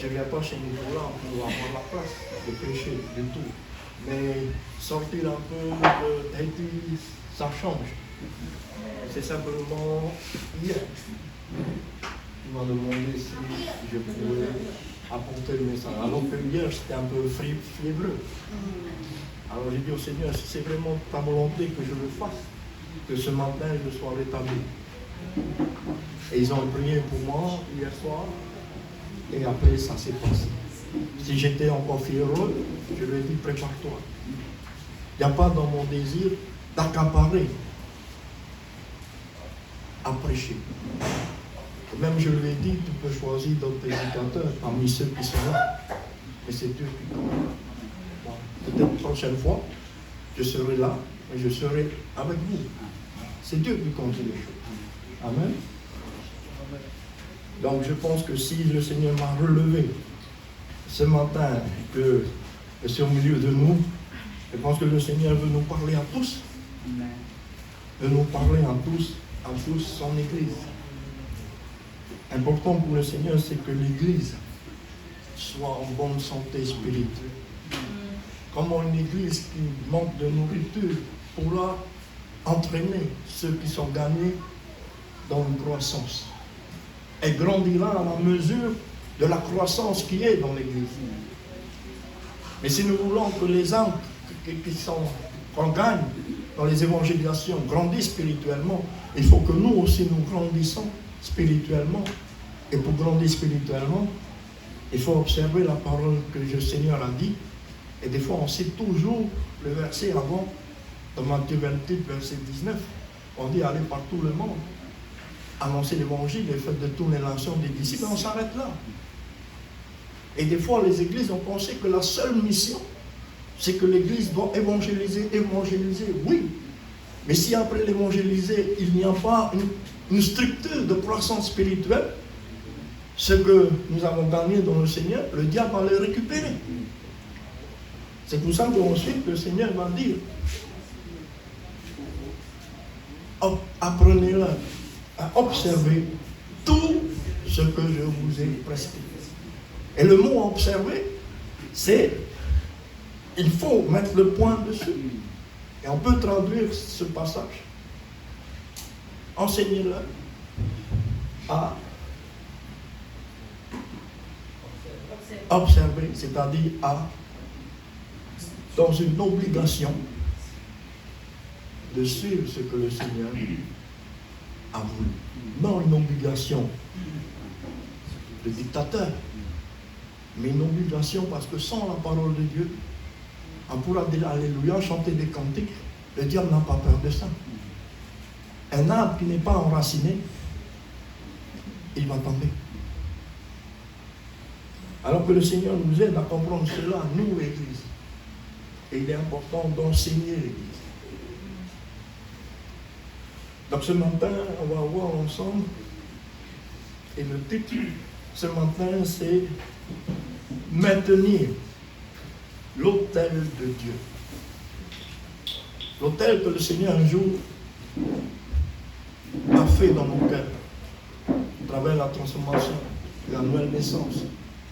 je ne viens pas chez Nicolas pour avoir la place de prêcher du tout. Mais sortir un peu de Haïti, ça change. C'est simplement hier. Il m'a demandé si je pouvais apporter le message. Alors que hier, c'était un peu fiévreux. Alors j'ai dit au Seigneur, si c'est vraiment ta volonté que je le fasse, que ce matin je sois rétabli. Et ils ont prié pour moi hier soir, et après ça s'est passé. Si j'étais encore fiévreux, je lui ai dit, prépare-toi. Il n'y a pas dans mon désir d'accaparer à prêcher. Même je lui ai dit, tu peux choisir d'autres prédicateurs parmi ceux qui sont là. Mais c'est Dieu qui compte. Bon, peut-être la prochaine fois, je serai là, mais je serai avec vous. C'est Dieu qui compte les choses. Amen. Donc je pense que si le Seigneur m'a relevé ce matin, que c'est au milieu de nous, je pense que le Seigneur veut nous parler à tous. Veut nous parler à tous son Église. Important pour le Seigneur, c'est que l'Église soit en bonne santé spirituelle. Comment une Église qui manque de nourriture pourra entraîner ceux qui sont gagnés dans une croissance. Elle grandira à la mesure de la croissance qui est dans l'Église. Mais si nous voulons que les âmes qu'on gagne dans les évangélisations grandissent spirituellement, il faut que nous aussi nous grandissons spirituellement. Et pour grandir spirituellement, il faut observer la parole que le Seigneur a dit. Et des fois, on cite toujours le verset avant, dans Matthieu 28, verset 19. On dit, allez par tout le monde, annoncer l'évangile et faites de toutes les nations des disciples. On s'arrête là. Et des fois, les églises ont pensé que la seule mission, c'est que l'église doit évangéliser. Oui. Mais si après l'évangéliser, il n'y a pas une structure de croissance spirituelle, ce que nous avons gagné dans le Seigneur, le diable va le récupérer. C'est pour ça qu'ensuite, le Seigneur va dire, apprenez-le à observer tout ce que je vous ai prescrit. Et le mot observer, c'est il faut mettre le point dessus. Et on peut traduire ce passage. Enseignez-le à observer, c'est-à-dire dans une obligation de suivre ce que le Seigneur a voulu. Non une obligation de dictateur, mais une obligation parce que sans la parole de Dieu, on pourra dire Alléluia, chanter des cantiques, le diable n'a pas peur de ça. Un arbre qui n'est pas enraciné, il va tomber. Alors que le Seigneur nous aide à comprendre cela, nous, l'Église. Et il est important d'enseigner l'Église. Donc ce matin, on va voir ensemble, et le titre ce matin, c'est maintenir l'autel de Dieu. L'autel que le Seigneur un jour a fait dans nos cœurs, à travers la transformation, la nouvelle naissance,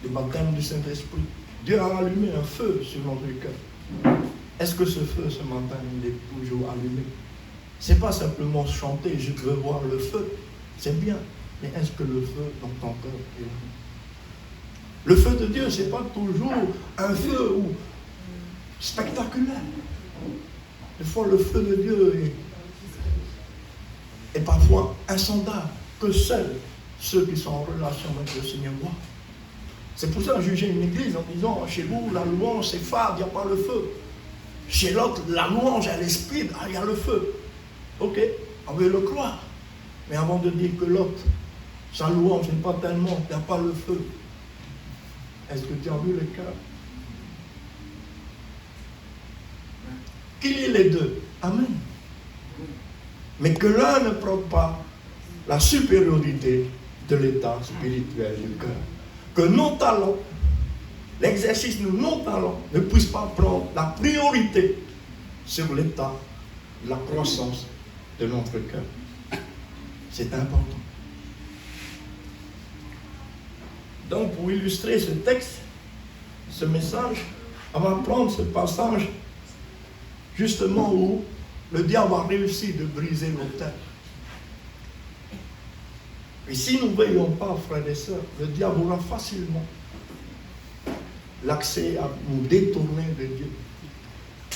le baptême du Saint-Esprit. Dieu a allumé un feu sur notre cœur. Est-ce que ce feu, ce matin, il est toujours allumé? Ce n'est pas simplement chanter, je veux voir le feu. C'est bien, mais est-ce que le feu dans ton cœur est là? Le feu de Dieu, ce n'est pas toujours un feu spectaculaire. Des fois, le feu de Dieu est parfois insondable, que seuls ceux qui sont en relation avec le Seigneur voient. C'est pour ça que juger une église en disant, chez vous, la louange, c'est fade, il n'y a pas le feu. Chez l'autre, la louange, elle est speed, il y a le feu. Ok, on veut le croire. Mais avant de dire que l'autre, sa louange n'est pas tellement, il n'y a pas le feu. Est-ce que tu as vu le cœur? Qu'il y ait les deux. Amen. Mais que l'un ne prenne pas la supériorité de l'état spirituel du cœur. Que nos talents, l'exercice de nos talents ne puisse pas prendre la priorité sur l'état, la croissance de notre cœur. C'est important. Donc, pour illustrer ce texte, ce message, on va prendre ce passage justement où le diable a réussi de briser l'autel. Et si nous ne veillons pas, frères et sœurs, le diable aura facilement l'accès à nous détourner de Dieu,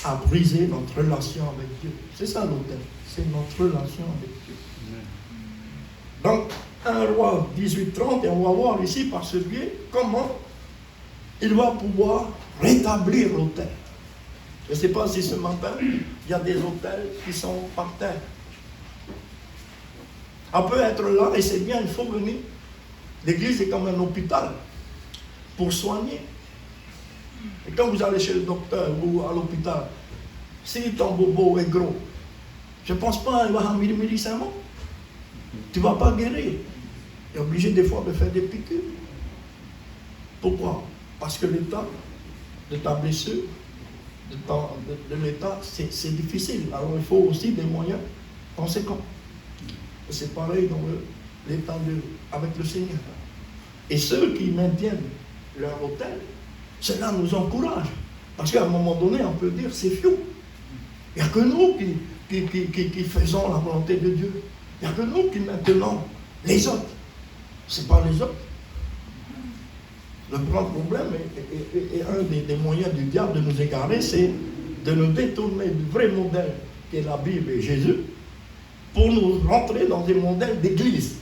à briser notre relation avec Dieu. C'est ça l'autel, c'est notre relation avec Dieu. Donc, 1 Roi 18:30, et on va voir ici par ce biais comment il va pouvoir rétablir l'autel. Je ne sais pas si ce matin, il y a des autels qui sont par terre. On peut être là, et c'est bien, il faut venir. L'église est comme un hôpital pour soigner. Et quand vous allez chez le docteur ou à l'hôpital, si ton bobo est gros, je ne pense pas qu'il va avoir 1000 médicaments. Tu ne vas pas guérir. Tu es obligé des fois de faire des piqûres. Pourquoi? Parce que l'état de ta blessure, de l'état, c'est difficile. Alors il faut aussi des moyens conséquents. Et c'est pareil dans l'état avec le Seigneur. Et ceux qui maintiennent leur autel, cela nous encourage. Parce qu'à un moment donné, on peut dire c'est fiou. Il n'y a que nous qui faisons la volonté de Dieu. Il n'y a que nous qui maintenons les autres. Ce n'est pas les autres. Le grand problème et un des moyens du diable de nous égarer, c'est de nous détourner du vrai modèle qui est la Bible et Jésus pour nous rentrer dans des modèles d'église.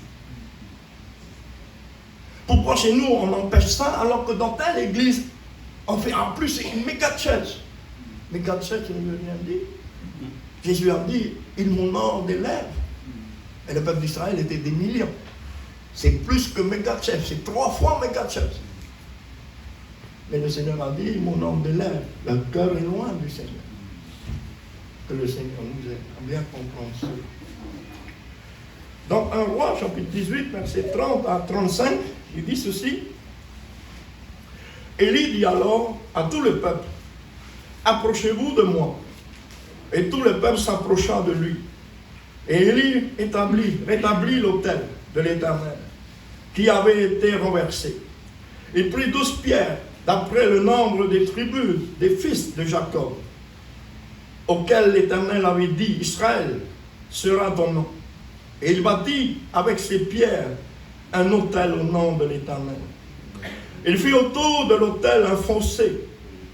Pourquoi chez nous on empêche ça alors que dans telle église on fait en plus une méga church? Méga church, ça ne veut rien dire. Jésus a dit, ils m'honorent des lèvres. Et le peuple d'Israël était des millions. C'est plus que méga church, c'est 3 fois méga church. Mais le Seigneur a dit, mon nom de lèvres, le cœur est loin du Seigneur. Que le Seigneur nous aide à bien comprendre cela. Dans 1 Roi, chapitre 18, versets 30 à 35, il dit ceci. Élie dit alors à tout le peuple, approchez-vous de moi. Et tout le peuple s'approcha de lui. Et Élie rétablit l'autel de l'Éternel, qui avait été renversé. Il prit 12 pierres, d'après le nombre des tribus des fils de Jacob, auxquels l'Éternel avait dit, Israël sera ton nom. Et il bâtit avec ces pierres un autel au nom de l'Éternel. Il fit autour de l'autel un fossé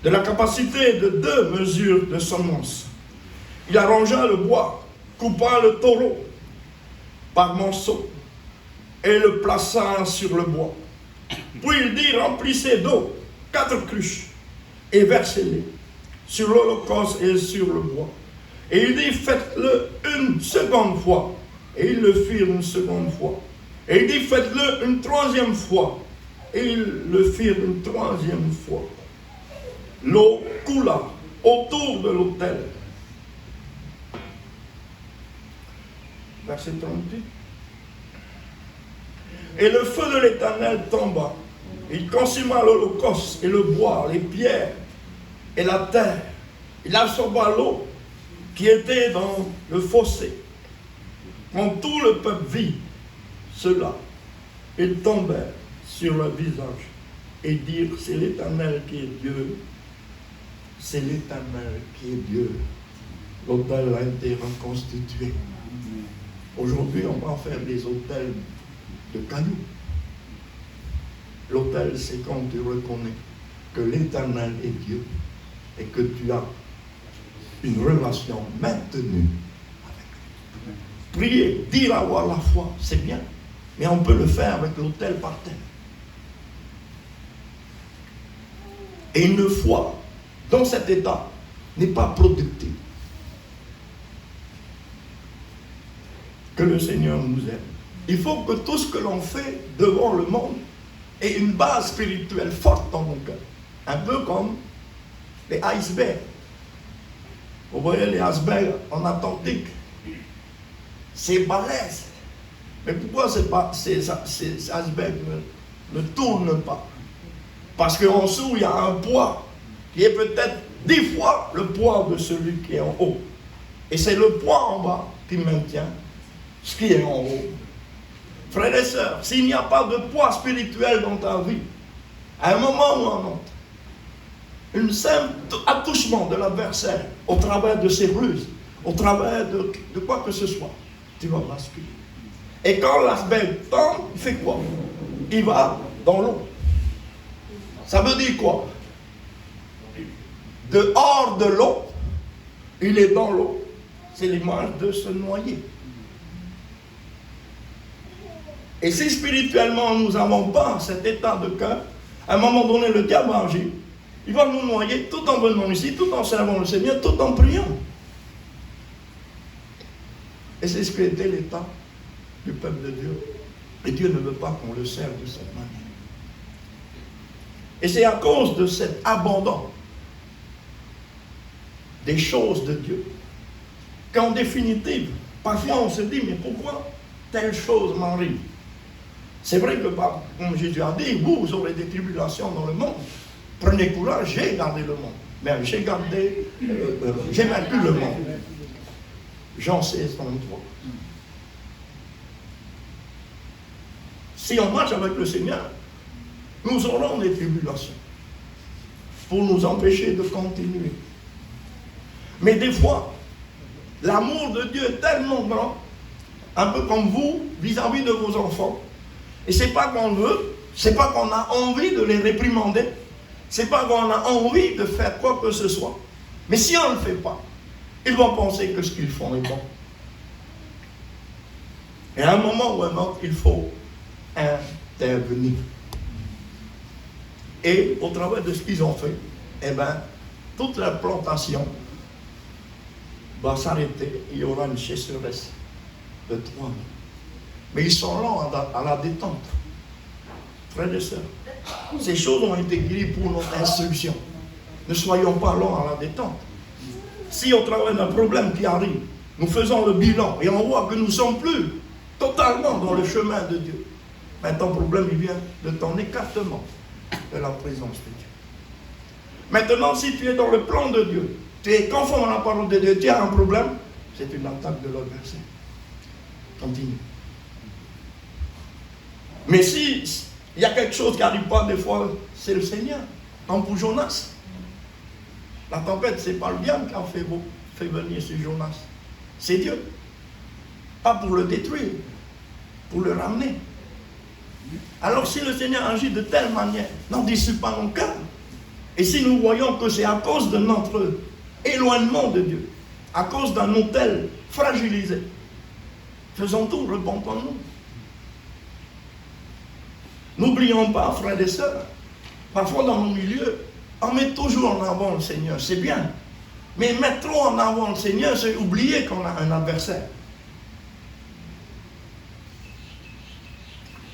de la capacité de 2 mesures de semence. Il arrangea le bois, coupa le taureau par morceaux et le plaça sur le bois. Puis il dit, remplissez d'eau 4 cruches et versez-les sur l'holocauste et sur le bois. Et il dit, faites-le une seconde fois. Et ils le firent une seconde fois. Et il dit, faites-le une 3e fois. Et ils le firent une 3e fois. L'eau coula autour de l'autel. Verset 38. Et le feu de l'Éternel tomba. Il consuma l'holocauste et le bois, les pierres et la terre. Il absorba l'eau qui était dans le fossé. Quand tout le peuple vit cela, ils tombèrent sur leur visage et dirent, c'est l'Éternel qui est Dieu. C'est l'Éternel qui est Dieu. L'autel a été reconstitué. Aujourd'hui, on va faire des autels de cailloux. L'autel, c'est quand tu reconnais que l'Éternel est Dieu et que tu as une relation maintenue avec lui. Prier, dire avoir la foi, c'est bien, mais on peut le faire avec l'autel par terre. Et une foi dans cet état n'est pas productive. Que le Seigneur nous aide. Il faut que tout ce que l'on fait devant le monde ait une base spirituelle forte dans mon cœur. Un peu comme les icebergs. Vous voyez les icebergs en Atlantique. C'est balèze. Mais pourquoi ces icebergs ne tournent pas? Parce qu'en dessous, il y a un poids qui est peut-être 10 fois le poids de celui qui est en haut. Et c'est le poids en bas qui maintient ce qui est en haut. Frères et sœurs, s'il n'y a pas de poids spirituel dans ta vie, à un moment ou à un autre, un simple attouchement de l'adversaire au travers de ses ruses, au travers de quoi que ce soit, tu vas basculer. Et quand l'iceberg tombe, il fait quoi? Il va dans l'eau. Ça veut dire quoi? Dehors de l'eau, il est dans l'eau. C'est l'image de se noyer. Et si spirituellement nous n'avons pas cet état de cœur, à un moment donné, le diable va agir. Il va nous noyer tout en venant ici, tout en servant le Seigneur, tout en priant. Et c'est ce qui était l'état du peuple de Dieu. Et Dieu ne veut pas qu'on le serve de cette manière. Et c'est à cause de cet abandon des choses de Dieu qu'en définitive, parfois on se dit, mais pourquoi telle chose m'arrive? C'est vrai que, comme Jésus a dit, vous aurez des tribulations dans le monde. Prenez courage, j'ai gardé le monde. Mais j'ai vaincu le monde. Jean 16, 23. Si on marche avec le Seigneur, nous aurons des tribulations pour nous empêcher de continuer. Mais des fois, l'amour de Dieu est tellement grand, un peu comme vous, vis-à-vis de vos enfants. Et c'est pas qu'on veut, c'est pas qu'on a envie de les réprimander, c'est pas qu'on a envie de faire quoi que ce soit. Mais si on ne le fait pas, ils vont penser que ce qu'ils font est bon. Et à un moment ou à un autre, il faut intervenir. Et au travers de ce qu'ils ont fait, eh bien, toute la plantation va s'arrêter. Il y aura une sécheresse de 3 mois. Mais ils sont lents à la détente. Frères et sœurs, ces choses ont été guéries pour notre instruction. Ne soyons pas lents à la détente. Si au travers d'un problème qui arrive, nous faisons le bilan et on voit que nous ne sommes plus totalement dans le chemin de Dieu, mais ton problème il vient de ton écartement de la présence de Dieu. Maintenant, si tu es dans le plan de Dieu, tu es conforme à la parole de Dieu, tu as un problème, c'est une attaque de l'adversaire. Continue. Mais si il y a quelque chose qui n'arrive pas des fois, c'est le Seigneur. Comme pour Jonas. La tempête, ce n'est pas le diable qui a fait venir ce Jonas. C'est Dieu. Pas pour le détruire, pour le ramener. Alors si le Seigneur agit de telle manière, n'endiscute pas nos cœurs. Et si nous voyons que c'est à cause de notre éloignement de Dieu, à cause d'un autel fragilisé, faisons tout, repentons-nous. N'oublions pas, frères et sœurs, parfois dans nos milieux, on met toujours en avant le Seigneur, c'est bien. Mais mettre trop en avant le Seigneur, c'est oublier qu'on a un adversaire.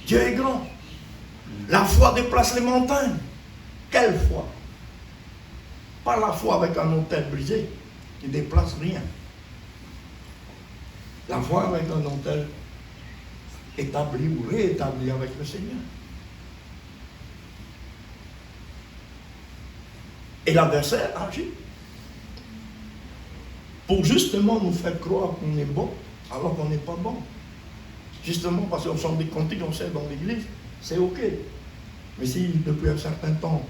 Dieu est grand. La foi déplace les montagnes. Quelle foi? Pas la foi avec un autel brisé, qui ne déplace rien. La foi avec un autel établi ou réétabli avec le Seigneur. Et l'adversaire agit pour justement nous faire croire qu'on est bon alors qu'on n'est pas bon. Justement parce qu'on chante des cantiques, on sait dans l'église, c'est ok. Mais si depuis un certain temps,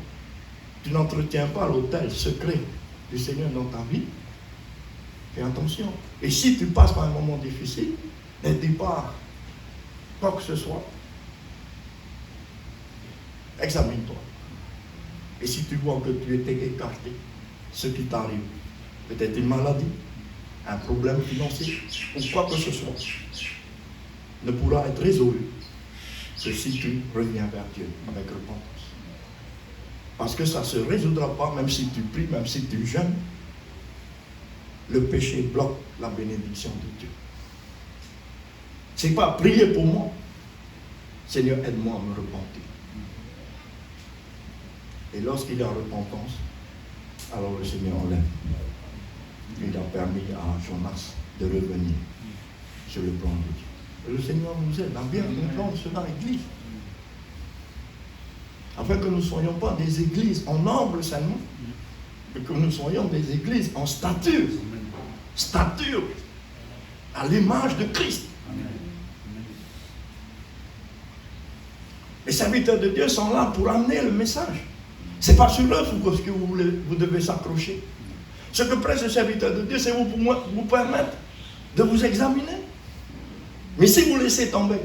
tu n'entretiens pas l'autel secret du Seigneur dans ta vie, fais attention. Et si tu passes par un moment difficile, ne dis pas quoi que ce soit. Examine-toi. Et si tu vois que tu étais écarté, ce qui t'arrive, peut-être une maladie, un problème financier, ou quoi que ce soit, ne pourra être résolu que si tu reviens vers Dieu avec repentance. Parce que ça ne se résoudra pas, même si tu pries, même si tu jeûnes. Le péché bloque la bénédiction de Dieu. Ce n'est pas prier pour moi. Seigneur, aide-moi à me repentir. Et lorsqu'il y a repentance, alors le Seigneur enlève. Il a permis à Jonas de revenir sur le plan de Dieu. Et le Seigneur nous aide à bien comprendre cela, Église. Afin que nous ne soyons pas des églises en nombre seulement, mais que nous soyons des églises en stature. Stature à l'image de Christ. Les serviteurs de Dieu sont là pour amener le message. Ce n'est pas sur l'œuvre que vous devez s'accrocher. Ce que prêche le serviteur de Dieu, c'est vous permettre de vous examiner. Mais si vous laissez tomber,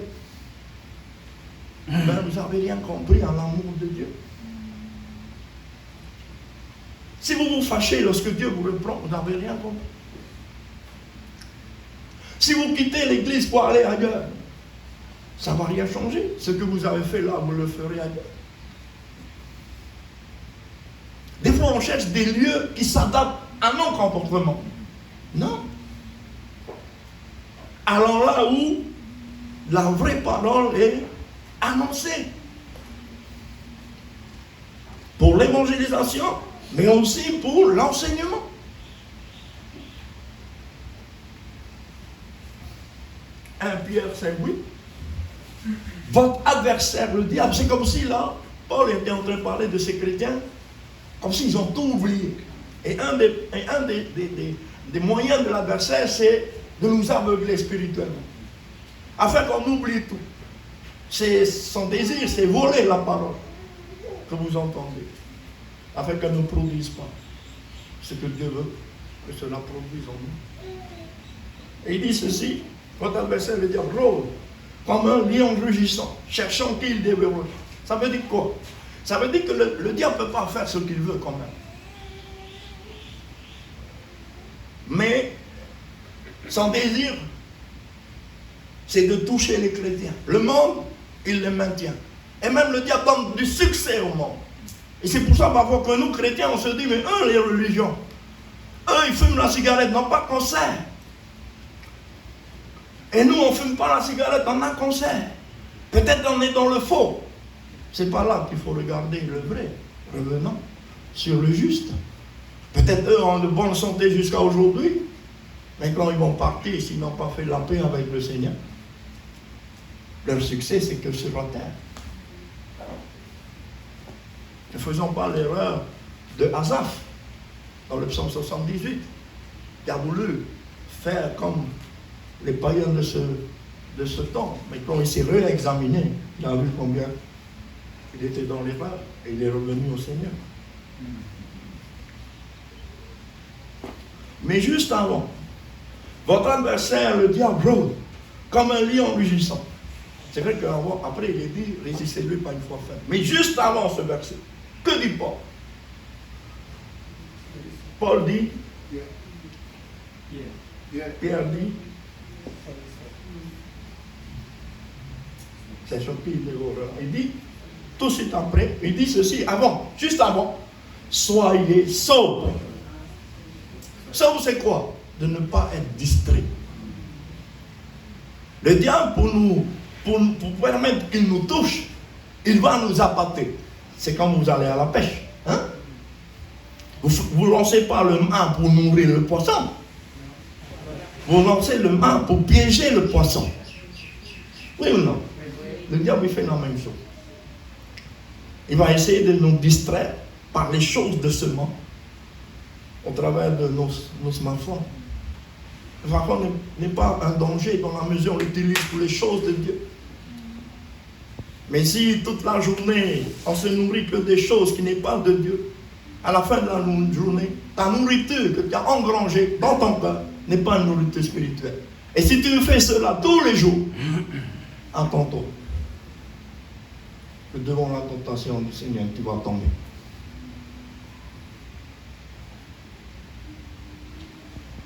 ben vous n'avez rien compris en l'amour de Dieu. Si vous vous fâchez lorsque Dieu vous reprend, vous n'avez rien compris. Si vous quittez l'église pour aller ailleurs, ça ne va rien changer. Ce que vous avez fait là, vous le ferez ailleurs. Des fois, on cherche des lieux qui s'adaptent à nos comportements. Non. Allons là où la vraie parole est annoncée. Pour l'évangélisation, mais aussi pour l'enseignement. Pierre 5:8. Votre adversaire, le diable, c'est comme si là, Paul était en train de parler de ces chrétiens, comme s'ils ont tout oublié. Et un des moyens de l'adversaire, c'est de nous aveugler spirituellement. Afin qu'on oublie tout. Son désir, c'est voler la parole que vous entendez. Afin qu'elle ne produise pas ce que Dieu veut que cela produise en nous. Et il dit ceci, votre adversaire veut dire rôde, comme un lion rugissant, cherchant qui il dévore. Ça veut dire quoi? Ça veut dire que le diable ne peut pas faire ce qu'il veut quand même. Mais son désir, c'est de toucher les chrétiens. Le monde, il les maintient. Et même le diable donne du succès au monde. Et c'est pour ça parfois que nous, chrétiens, on se dit, mais eux, les religions, eux, ils fument la cigarette, non pas concert. Et nous, on ne fume pas la cigarette, on a concert. Peut-être on est dans le faux. C'est pas là qu'il faut regarder le vrai. Revenons sur le juste. Peut-être eux ont de bonne santé jusqu'à aujourd'hui, mais quand ils vont partir, s'ils n'ont pas fait la paix avec le Seigneur, leur succès, c'est que sur la terre. Ne faisons pas l'erreur de Asaph, dans le psaume 78, qui a voulu faire comme les païens de ce temps. Mais quand il s'est réexaminé, il a vu combien il était dans l'erreur et il est revenu au Seigneur. Mais juste avant, votre adversaire, le diable, rôde comme un lion rugissant. C'est vrai qu'après, il est dit, résistez-lui pas une fois fait. Mais juste avant ce verset, que dit Paul? Paul dit, Pierre dit, c'est sur qui il est horreur. Il dit, tout de suite après, il dit ceci avant, juste avant, soyez sobres. Sobre, c'est quoi? De ne pas être distrait. Le diable, pour permettre qu'il nous touche, il va nous appâter. C'est comme vous allez à la pêche. Hein? Vous ne lancez pas le mât pour nourrir le poisson. Vous lancez le mât pour piéger le poisson. Oui ou non? Le diable, il fait la même chose. Il va essayer de nous distraire par les choses de ce monde au travers de nos smartphones. Le smartphone n'est pas un danger dans la mesure où on l'utilise pour les choses de Dieu. Mais si toute la journée, on se nourrit que des choses qui n'est pas de Dieu, à la fin de la journée, ta nourriture que tu as engrangée dans ton cœur n'est pas une nourriture spirituelle. Et si tu fais cela tous les jours, attends-toi que devant la tentation du Seigneur, tu vas tomber.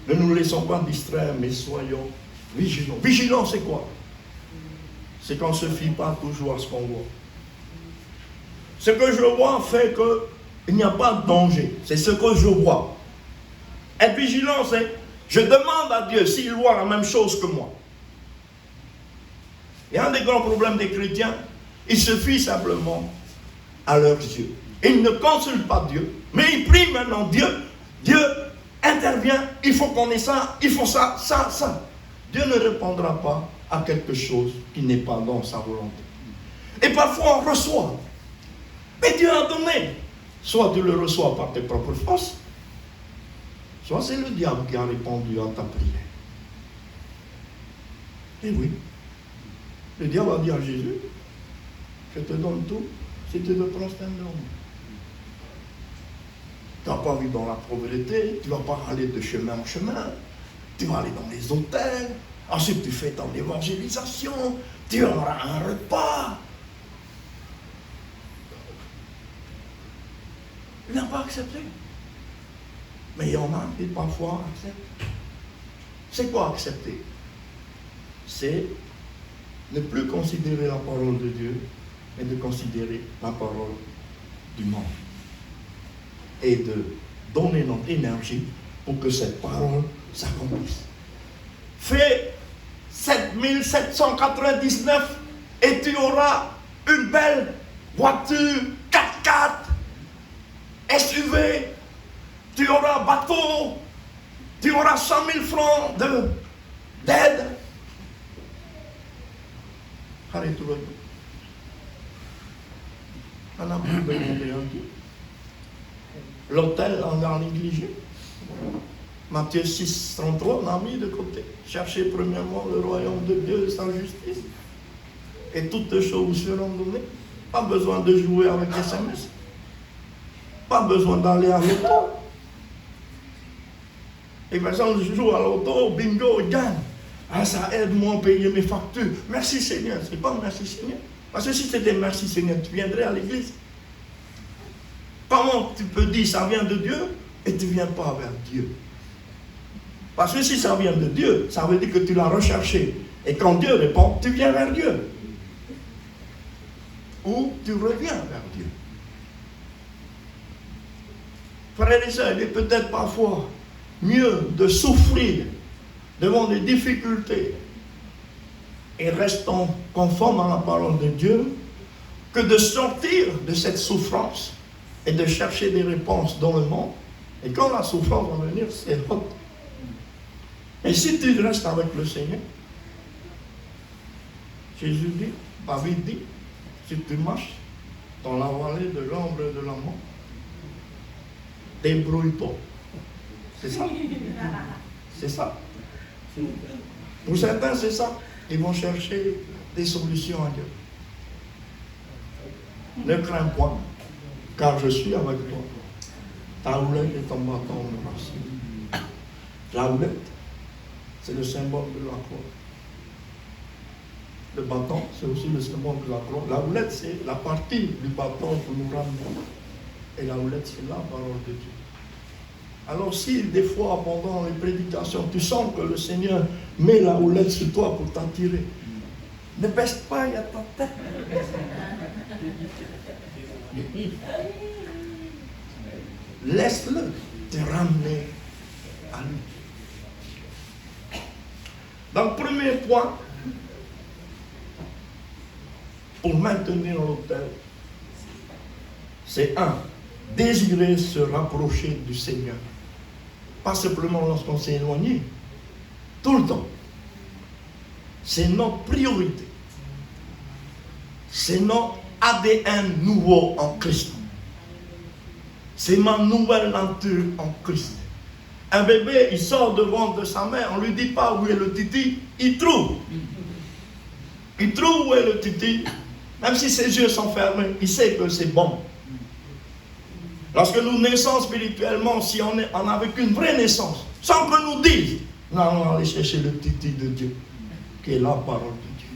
Ne nous laissons pas distraire, mais soyons vigilants. Vigilants, c'est quoi? C'est qu'on ne se fie pas toujours à ce qu'on voit. Ce que je vois fait qu'il n'y a pas de danger. C'est ce que je vois. Être vigilant, c'est je demande à Dieu s'il voit la même chose que moi. Et un des grands problèmes des chrétiens, ils se fient simplement à leurs yeux. Ils ne consultent pas Dieu, mais ils prient maintenant Dieu. Dieu intervient, il faut qu'on ait ça, il faut ça, ça, ça. Dieu ne répondra pas à quelque chose qui n'est pas dans sa volonté. Et parfois on reçoit. Mais Dieu a donné. Soit tu le reçois par tes propres forces, soit c'est le diable qui a répondu à ta prière. Et oui, le diable a dit à Jésus, Je te donne tout si tu te prosternes devant moi. Tu ne vas pas vivre dans la pauvreté, tu ne vas pas aller de chemin en chemin, tu vas aller dans les hôtels, ensuite tu fais ton évangélisation, tu auras un repas. Il n'a pas accepté. Mais il y en a qui parfois acceptent. C'est quoi accepter? C'est ne plus considérer la parole de Dieu, mais de considérer la parole du monde. Et de donner notre énergie pour que cette parole s'accomplisse. Fais 7799 et tu auras une belle voiture 4x4, SUV, tu auras bateau, tu auras 100 000 francs d'aide. Arrête-toi. On a plus besoin de rien. L'hôtel, on a négligé. Matthieu 6, 33, on a mis de côté. Cherchez premièrement le royaume de Dieu et sa justice. Et toutes les choses seront données. Pas besoin de jouer avec SMS. Pas besoin d'aller à l'auto. Et par exemple, je joue à l'auto, bingo, gagne. Ah, ça aide moi à payer mes factures. Merci Seigneur. C'est pas merci Seigneur. Parce que si c'était merci Seigneur, tu viendrais à l'église. Comment tu peux dire ça vient de Dieu et tu ne viens pas vers Dieu? Parce que si ça vient de Dieu, ça veut dire que tu l'as recherché. Et quand Dieu répond, tu viens vers Dieu. Ou tu reviens vers Dieu. Frères et sœurs, il est peut-être parfois mieux de souffrir devant des difficultés et restons conformes à la parole de Dieu que de sortir de cette souffrance et de chercher des réponses dans le monde. Et quand la souffrance va venir, c'est hot. Et si tu restes avec le Seigneur, Jésus dit, David dit, si tu marches dans la vallée de l'ombre de la mort, débrouille-toi. C'est ça. C'est ça. Pour certains, c'est ça. Ils vont chercher des solutions ailleurs. Ne crains point, car je suis avec toi. Ta houlette et ton bâton me rassurent. La houlette, c'est le symbole de la croix. Le bâton, c'est aussi le symbole de la croix. La houlette, c'est la partie du bâton que nous ramenons. Et la houlette, c'est la parole de Dieu. Alors si des fois, pendant les prédications, tu sens que le Seigneur met la houlette sur toi pour t'attirer, ne baisse pas, il y a ta tête. Laisse-le te ramener à lui. Dans le premier point, pour maintenir l'autel, c'est désirer se rapprocher du Seigneur. Pas simplement lorsqu'on s'est éloigné, tout le temps. C'est notre priorité. C'est notre ADN nouveau en Christ. C'est ma nouvelle nature en Christ. Un bébé, il sort de ventre de sa mère, on ne lui dit pas où est le titi, il trouve. Il trouve où est le titi, même si ses yeux sont fermés, il sait que c'est bon. Lorsque nous naissons spirituellement, si on a vécu une vraie naissance, sans qu'on nous dise, nous allons aller chercher le titi de Dieu, qui est la parole de Dieu.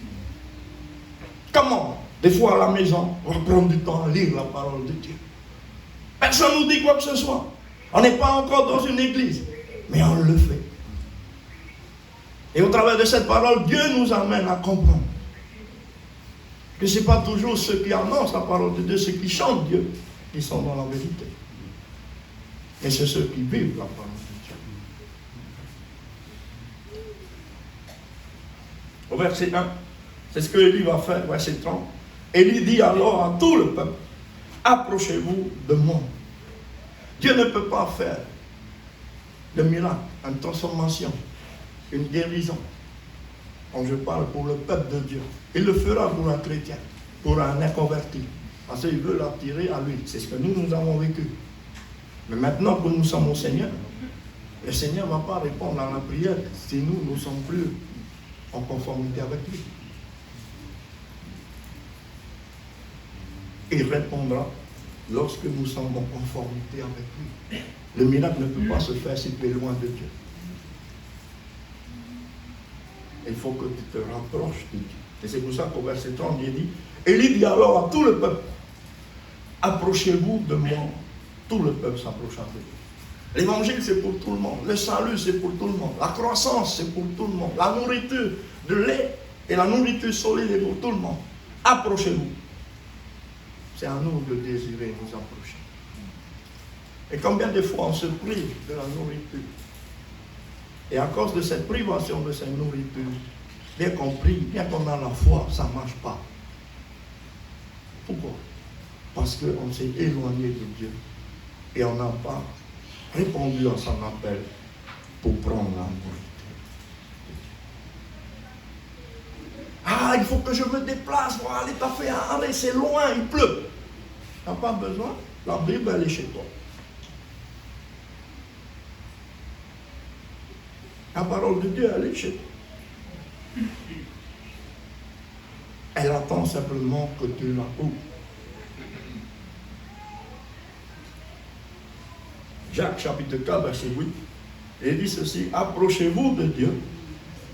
Comment? Des fois à la maison, on va prendre du temps à lire la parole de Dieu. Personne ne nous dit quoi que ce soit. On n'est pas encore dans une église, mais on le fait. Et au travers de cette parole, Dieu nous amène à comprendre que ce n'est pas toujours ceux qui annoncent la parole de Dieu, ceux qui chantent Dieu, qui sont dans la vérité. Mais c'est ceux qui vivent la parole de Dieu. Au verset 1, c'est ce que Élie va faire, verset 30. Élie dit alors à tout le peuple, approchez-vous de moi. Dieu ne peut pas faire de miracle, une transformation, une guérison. Quand je parle pour le peuple de Dieu, il le fera pour un chrétien, pour un inconverti. Parce qu'il veut l'attirer à lui. C'est ce que nous avons vécu. Mais maintenant que nous sommes au Seigneur, le Seigneur ne va pas répondre à la prière si nous ne sommes plus en conformité avec lui. il répondra lorsque nous sommes en conformité avec lui. Le miracle ne peut pas se faire si tu es loin de Dieu. Il faut que tu te rapproches de Dieu. Et c'est pour ça qu'au verset 30, il dit, Élie dit alors à tout le peuple, approchez-vous de moi. Tout le peuple s'approcha de lui. L'évangile, c'est pour tout le monde. Le salut, c'est pour tout le monde. La croissance, c'est pour tout le monde. La nourriture de lait et la nourriture solide est pour tout le monde. Approchez-vous. C'est à nous de désirer nous approcher. Et combien de fois on se prive de la nourriture? Et à cause de cette privation de cette nourriture, bien qu'on prie, bien qu'on a la foi, ça ne marche pas. Pourquoi? Parce qu'on s'est éloigné de Dieu. Et on n'a pas répondu à son appel pour prendre la nourriture. Ah, il faut que je me déplace pour aller t'affaire. Allez, c'est loin, il pleut. Tu n'as pas besoin. La Bible, elle est chez toi. La parole de Dieu, elle est chez toi. Elle attend simplement que tu la ouvres. Jacques chapitre 4, verset 8, il dit ceci, approchez-vous de Dieu,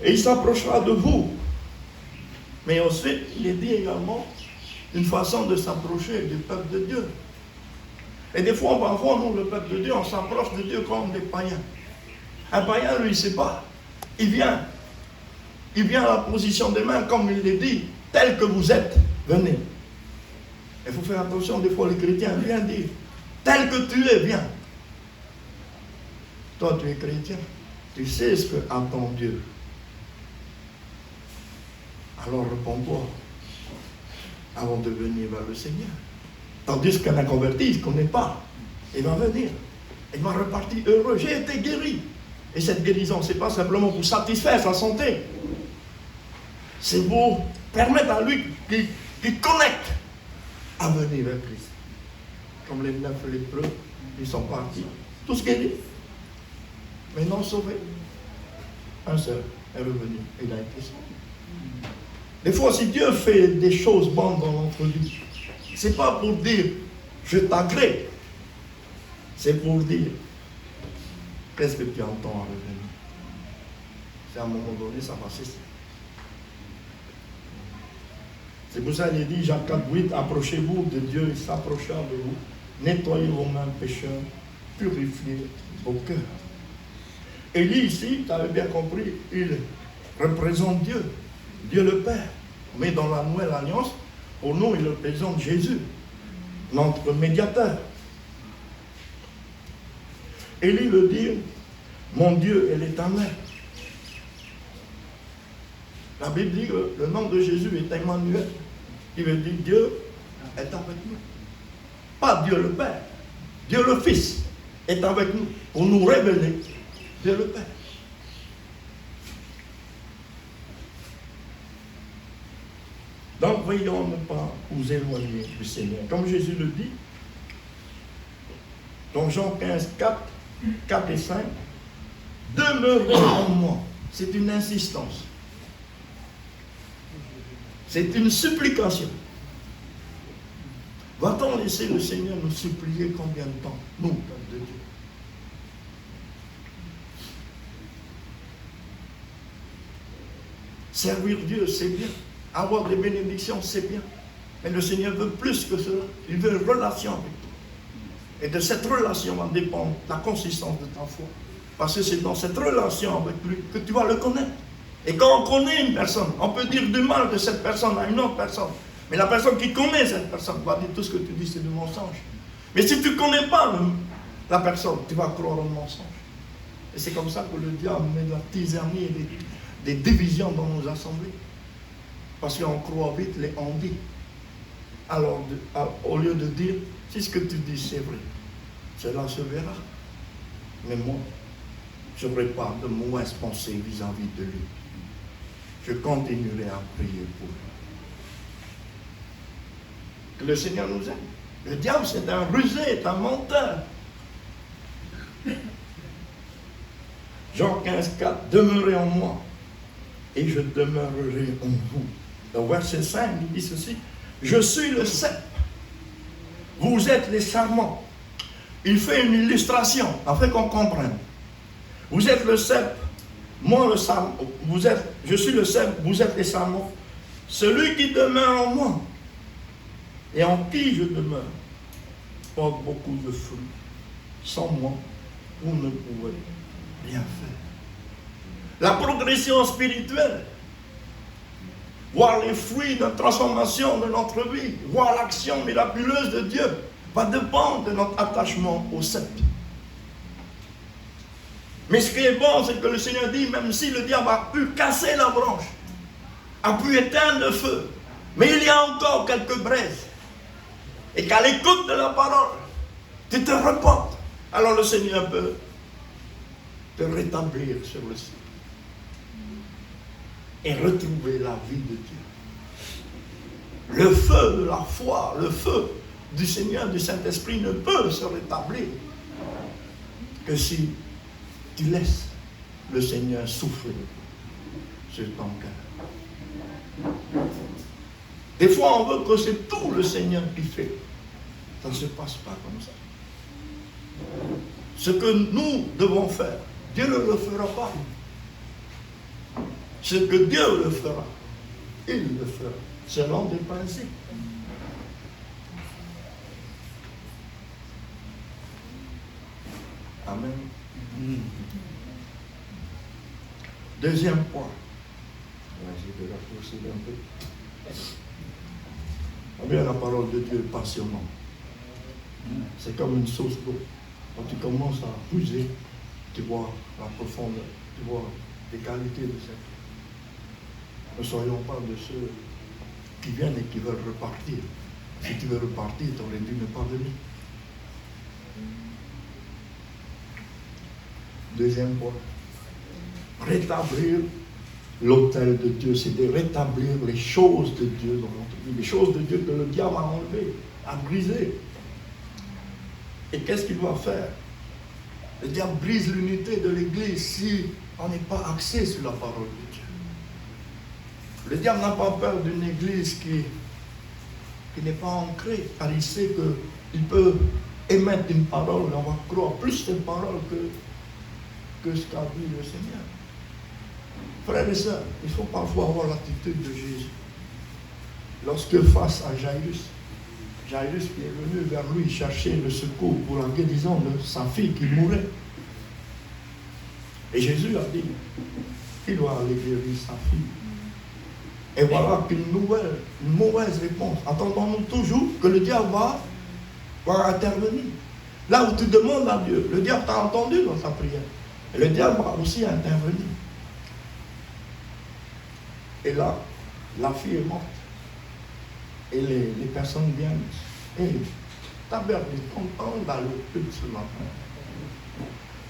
et il s'approchera de vous. Mais ensuite, il dit également une façon de s'approcher du peuple de Dieu. Et des fois, parfois, nous, le peuple de Dieu, on s'approche de Dieu comme des païens. Un païen, lui, il ne sait pas. Il vient à la position des mains, comme il l'a dit, tel que vous êtes, venez. Il faut faire attention, des fois, les chrétiens viennent dire, tel que tu es, viens. Toi, tu es chrétien, tu sais ce que attend Dieu. Alors réponds-toi avant de venir vers le Seigneur. Tandis qu'un inconverti, il ne connaît pas. Il va venir. Il va repartir heureux. J'ai été guéri. Et cette guérison, ce n'est pas simplement pour satisfaire sa santé. C'est pour permettre à lui qui connecte à venir vers Christ. Comme les 9 lépreux, ils sont partis. Tous guéris. Mais non sauvé. Un seul est revenu. Il a été sauvé. Des fois, si Dieu fait des choses bonnes dans notre vie, ce n'est pas pour dire je t'agrée. C'est pour dire qu'est-ce que tu entends à revenir. C'est à un moment donné, ça va cesser. C'est pour ça qu'il dit, Jacques 4, 8, approchez-vous de Dieu, il s'approchera de vous. Nettoyez vos mains pécheurs, purifiez vos cœurs. Élie ici, tu avais bien compris, il représente Dieu, Dieu le Père. Mais dans la nouvelle alliance, pour nous, il représente Jésus, notre médiateur. Élie veut dire, mon Dieu est l'éternel. La Bible dit que le nom de Jésus est Emmanuel. Il veut dire Dieu est avec nous. Pas Dieu le Père. Dieu le Fils est avec nous pour nous révéler Dieu le Père. Donc, voyons ne pas vous éloigner du Seigneur. Comme Jésus le dit, dans Jean 15, 4 et 5, demeurez en moi. C'est une insistance. C'est une supplication. Va-t-on laisser le Seigneur nous supplier combien de temps, nous, peuple de Dieu? Servir Dieu, c'est bien. Avoir des bénédictions, c'est bien. Mais le Seigneur veut plus que cela. Il veut une relation avec toi. Et de cette relation va dépendre la consistance de ta foi. Parce que c'est dans cette relation avec lui que tu vas le connaître. Et quand on connaît une personne, on peut dire du mal de cette personne à une autre personne. Mais la personne qui connaît cette personne va dire tout ce que tu dis, c'est du mensonge. Mais si tu ne connais pas la personne, tu vas croire au mensonge. Et c'est comme ça que le diable met de la tisanie et des divisions dans nos assemblées. Parce qu'on croit vite les on-dit. Alors, au lieu de dire, si ce que tu dis c'est vrai, cela se verra. Mais moi, je n'aurai pas de mauvaise pensée vis-à-vis de lui. Je continuerai à prier pour lui. Que le Seigneur nous aime. Le diable, c'est un rusé, c'est un menteur. Jean 15, 4, demeurez en moi, et je demeurerai en vous. Au verset 5, il dit ceci, je suis le cep Vous êtes les sarments. Il fait une illustration, afin qu'on comprenne. Vous êtes le cep, moi le sarment. Je suis le cep, vous êtes les sarments. Celui qui demeure en moi et en qui je demeure porte beaucoup de fruits. Sans moi, vous ne pouvez rien faire. La progression spirituelle, voir les fruits de transformation de notre vie, voir l'action miraculeuse de Dieu, va dépendre de notre attachement au cep. Mais ce qui est bon, c'est que le Seigneur dit, même si le diable a pu casser la branche, a pu éteindre le feu, mais il y a encore quelques braises. Et qu'à l'écoute de la parole, tu te reportes. Alors le Seigneur peut te rétablir sur le ciel et retrouver la vie de Dieu. Le feu de la foi, le feu du Seigneur, du Saint-Esprit ne peut se rétablir que si tu laisses le Seigneur souffler sur ton cœur. Des fois, on veut que c'est tout le Seigneur qui fait. Ça ne se passe pas comme ça. Ce que nous devons faire, Dieu ne le fera pas. Ce que Dieu le fera, il le fera, selon des principes. Amen. Deuxième point. On va essayer de raccourcir un peu. Combien la parole de Dieu est passionnante. C'est comme une source d'eau. Quand tu commences à puiser, tu vois la profondeur, tu vois les qualités de cette eau. Ne soyons pas de ceux qui viennent et qui veulent repartir. Si tu veux repartir, tu aurais dû ne pas venir. Deuxième point. Rétablir l'autel de Dieu, c'est de rétablir les choses de Dieu dans notre vie, les choses de Dieu que le diable a enlevées, a brisées. Et qu'est-ce qu'il va faire? Le diable brise l'unité de l'Église si on n'est pas axé sur la parole de Dieu. Le diable n'a pas peur d'une Église qui n'est pas ancrée, car il sait qu'il peut émettre une parole, on va croire plus cette parole que ce qu'a dit le Seigneur. Frères et sœurs, il faut parfois avoir l'attitude de Jésus. Lorsque face à Jairus qui est venu vers lui chercher le secours pour la guérison de sa fille qui mourait. Et Jésus a dit, il doit aller guérir sa fille. Et voilà qu'une mauvaise réponse. Attendons-nous toujours que le diable va intervenir. Là où tu demandes à Dieu, le diable t'a entendu dans sa prière. Et le diable va aussi intervenir. Et là, la fille est morte. Et les personnes viennent. Et t'as perdu ton temps d'aller au culte ce matin.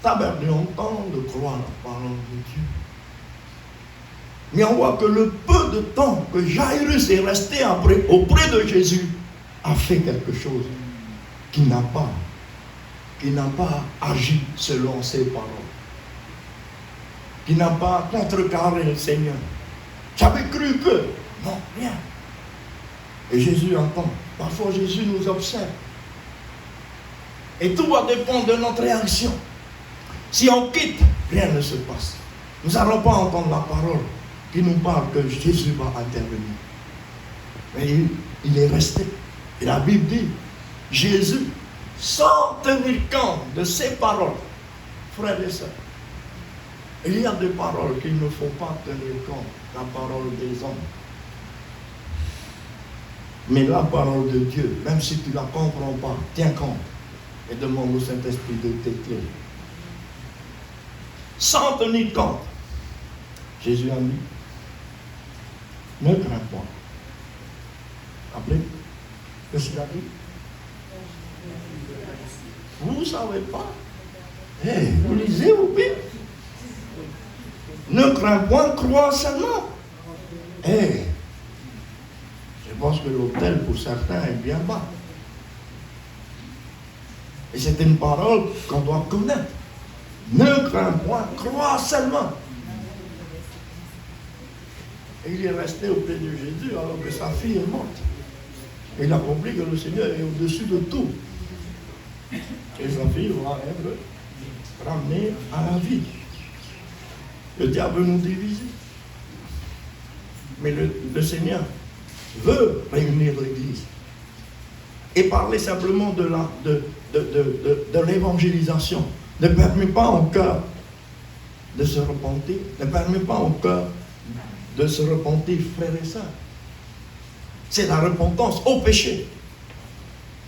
T'as perdu ton temps de croire la parole de Dieu. Mais on voit que le peu de temps que Jairus est resté auprès de Jésus a fait quelque chose qui n'a pas agi selon ses paroles. Qui n'a pas contrecarré le Seigneur. J'avais cru que. Non, rien. Et Jésus entend. Parfois Jésus nous observe. Et tout va dépendre de notre réaction. Si on quitte, rien ne se passe. Nous n'allons pas entendre la parole qui nous parle que Jésus va intervenir. Mais il est resté. Et la Bible dit, Jésus, sans tenir compte de ses paroles, frères et sœurs, il y a des paroles qu'il ne faut pas tenir compte, la parole des hommes. Mais la parole de Dieu, même si tu ne la comprends pas, tiens compte et demande au Saint-Esprit de t'éclairer. Sans tenir compte, Jésus a dit, ne crains pas. Appelez, qu'est-ce qu'il a dit? Vous ne savez pas. Vous lisez au Bible. Ne crains point, crois seulement. Je pense que l'autel pour certains est bien bas. Et c'est une parole qu'on doit connaître. Ne crains point, crois seulement. Et il est resté auprès de Jésus alors que sa fille est morte. Il a compris que le Seigneur est au-dessus de tout. Et sa fille va être ramenée à la vie. Le diable veut nous diviser. Mais le Seigneur veut réunir l'Église. Et parler simplement de l'évangélisation ne permet pas au cœur de se repentir, ne permet pas au cœur de se repentir, frères et sœurs. C'est la repentance au péché.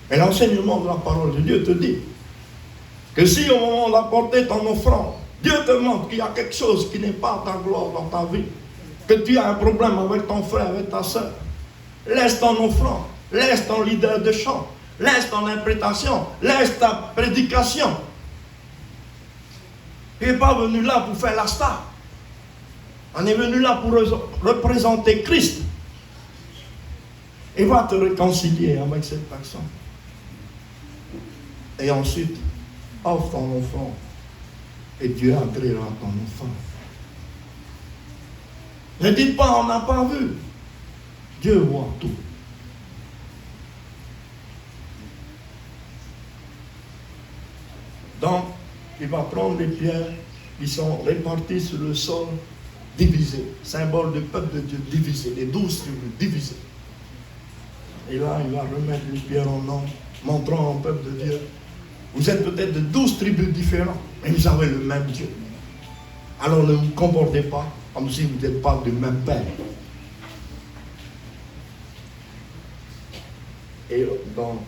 Et l'enseignement de la parole de Dieu te dit que si au moment d'apporter ton offrande, Dieu te montre qu'il y a quelque chose qui n'est pas ta gloire dans ta vie, que tu as un problème avec ton frère, avec ta soeur, laisse ton offrande, laisse ton leader de chant, laisse ton interprétation, laisse ta prédication. Tu n'es pas venu là pour faire la star. On est venu là pour représenter Christ. Et va te réconcilier avec cette personne. Et ensuite, offre ton offrande. Et Dieu agréera ton offrande. Ne dites pas, on n'a pas vu. Dieu voit tout. Donc, il va prendre les pierres qui sont réparties sur le sol, divisées. Symbole du peuple de Dieu divisé, les 12 tribus divisées. Et là, il va remettre les pierres en or, montrant au peuple de Dieu. Vous êtes peut-être de 12 tribus différentes, mais vous avez le même Dieu. Alors ne vous comportez pas comme si vous n'êtes pas du même Père. Et dans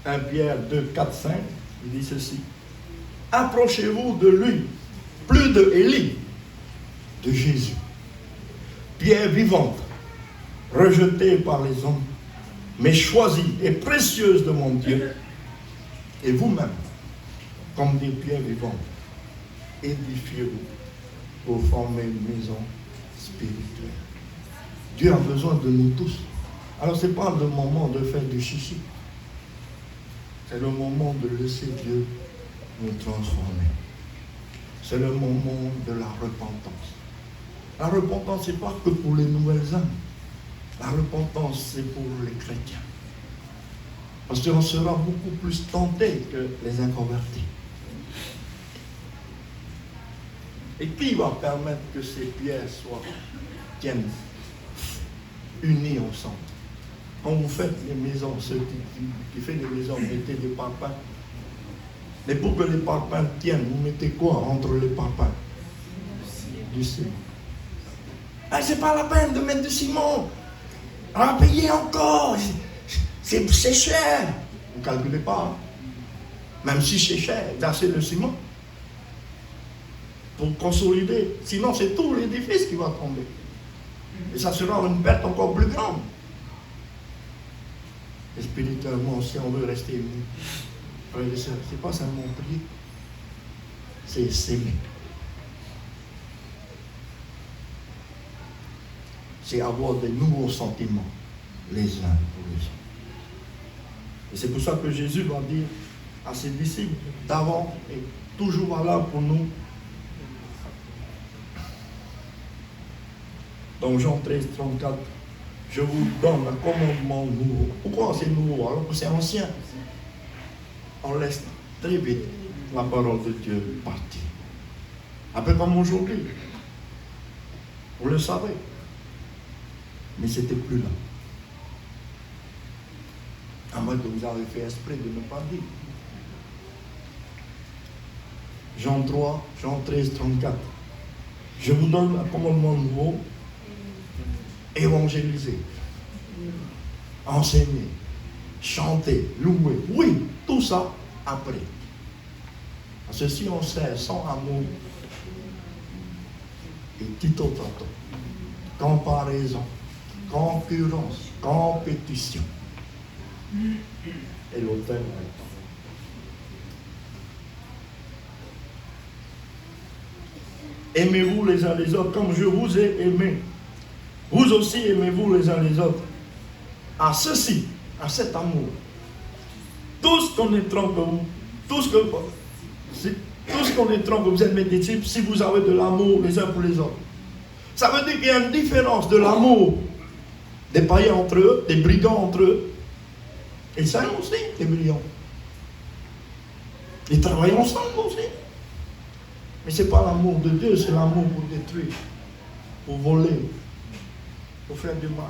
1 Pierre 2, 4, 5, il dit ceci. Approchez-vous de lui, plus de Élie, de Jésus. Pierre vivante, rejetée par les hommes, mais choisie et précieuse de mon Dieu. Et vous-même, comme des pierres vivantes, édifiez-vous pour former une maison spirituelle. Dieu a besoin de nous tous. Alors ce n'est pas le moment de faire du chichi. C'est le moment de laisser Dieu nous transformer. C'est le moment de la repentance. La repentance, ce n'est pas que pour les nouvelles âmes. La repentance, c'est pour les chrétiens. Parce qu'on sera beaucoup plus tenté que les inconvertis. Et qui va permettre que ces pierres tiennent unies ensemble? Quand vous faites les maisons, ceux qui font des maisons, vous mettez des parpaings. Mais pour que les parpaings tiennent, vous mettez quoi entre les parpaings? Du ciment. Ah, c'est pas la peine de mettre du ciment. On va payer encore. C'est cher. Vous ne calculez pas. Hein? Même si c'est cher, d'acheter le ciment. Pour consolider. Sinon, c'est tout l'édifice qui va tomber. Et ça sera une perte encore plus grande. Et spirituellement, si on veut rester unis, frères et sœurs, c'est pas seulement prier, c'est s'aimer. C'est avoir de nouveaux sentiments les uns pour les autres. Et c'est pour ça que Jésus va dire à ses disciples d'avant et toujours valable pour nous. Dans Jean 13, 34, je vous donne un commandement nouveau. Pourquoi c'est nouveau alors que c'est ancien? On laisse très vite la parole de Dieu partir. Un peu comme aujourd'hui. Vous le savez. Mais c'était plus là. À moins que vous avez fait esprit de ne pas dire. Jean 3, Jean 13, 34. Je vous donne un commandement nouveau. Évangéliser, enseigner, chanter, louer. Oui, tout ça après. Parce que si on sert sans amour, et tito tato, comparaison, concurrence, compétition, et l'autel aimez-vous les uns les autres comme je vous ai aimé. Vous aussi aimez-vous les uns les autres. À ceci, à cet amour, tous connaîtront que vous, tous connaîtront que vous êtes mes disciples si vous avez de l'amour les uns pour les autres. Ça veut dire qu'il y a une différence de l'amour des païens entre eux, des brigands entre eux. Ils s'aiment aussi, les brigands. Ils travaillent ensemble aussi. Mais ce n'est pas l'amour de Dieu, c'est l'amour pour détruire, pour voler, pour faire du mal.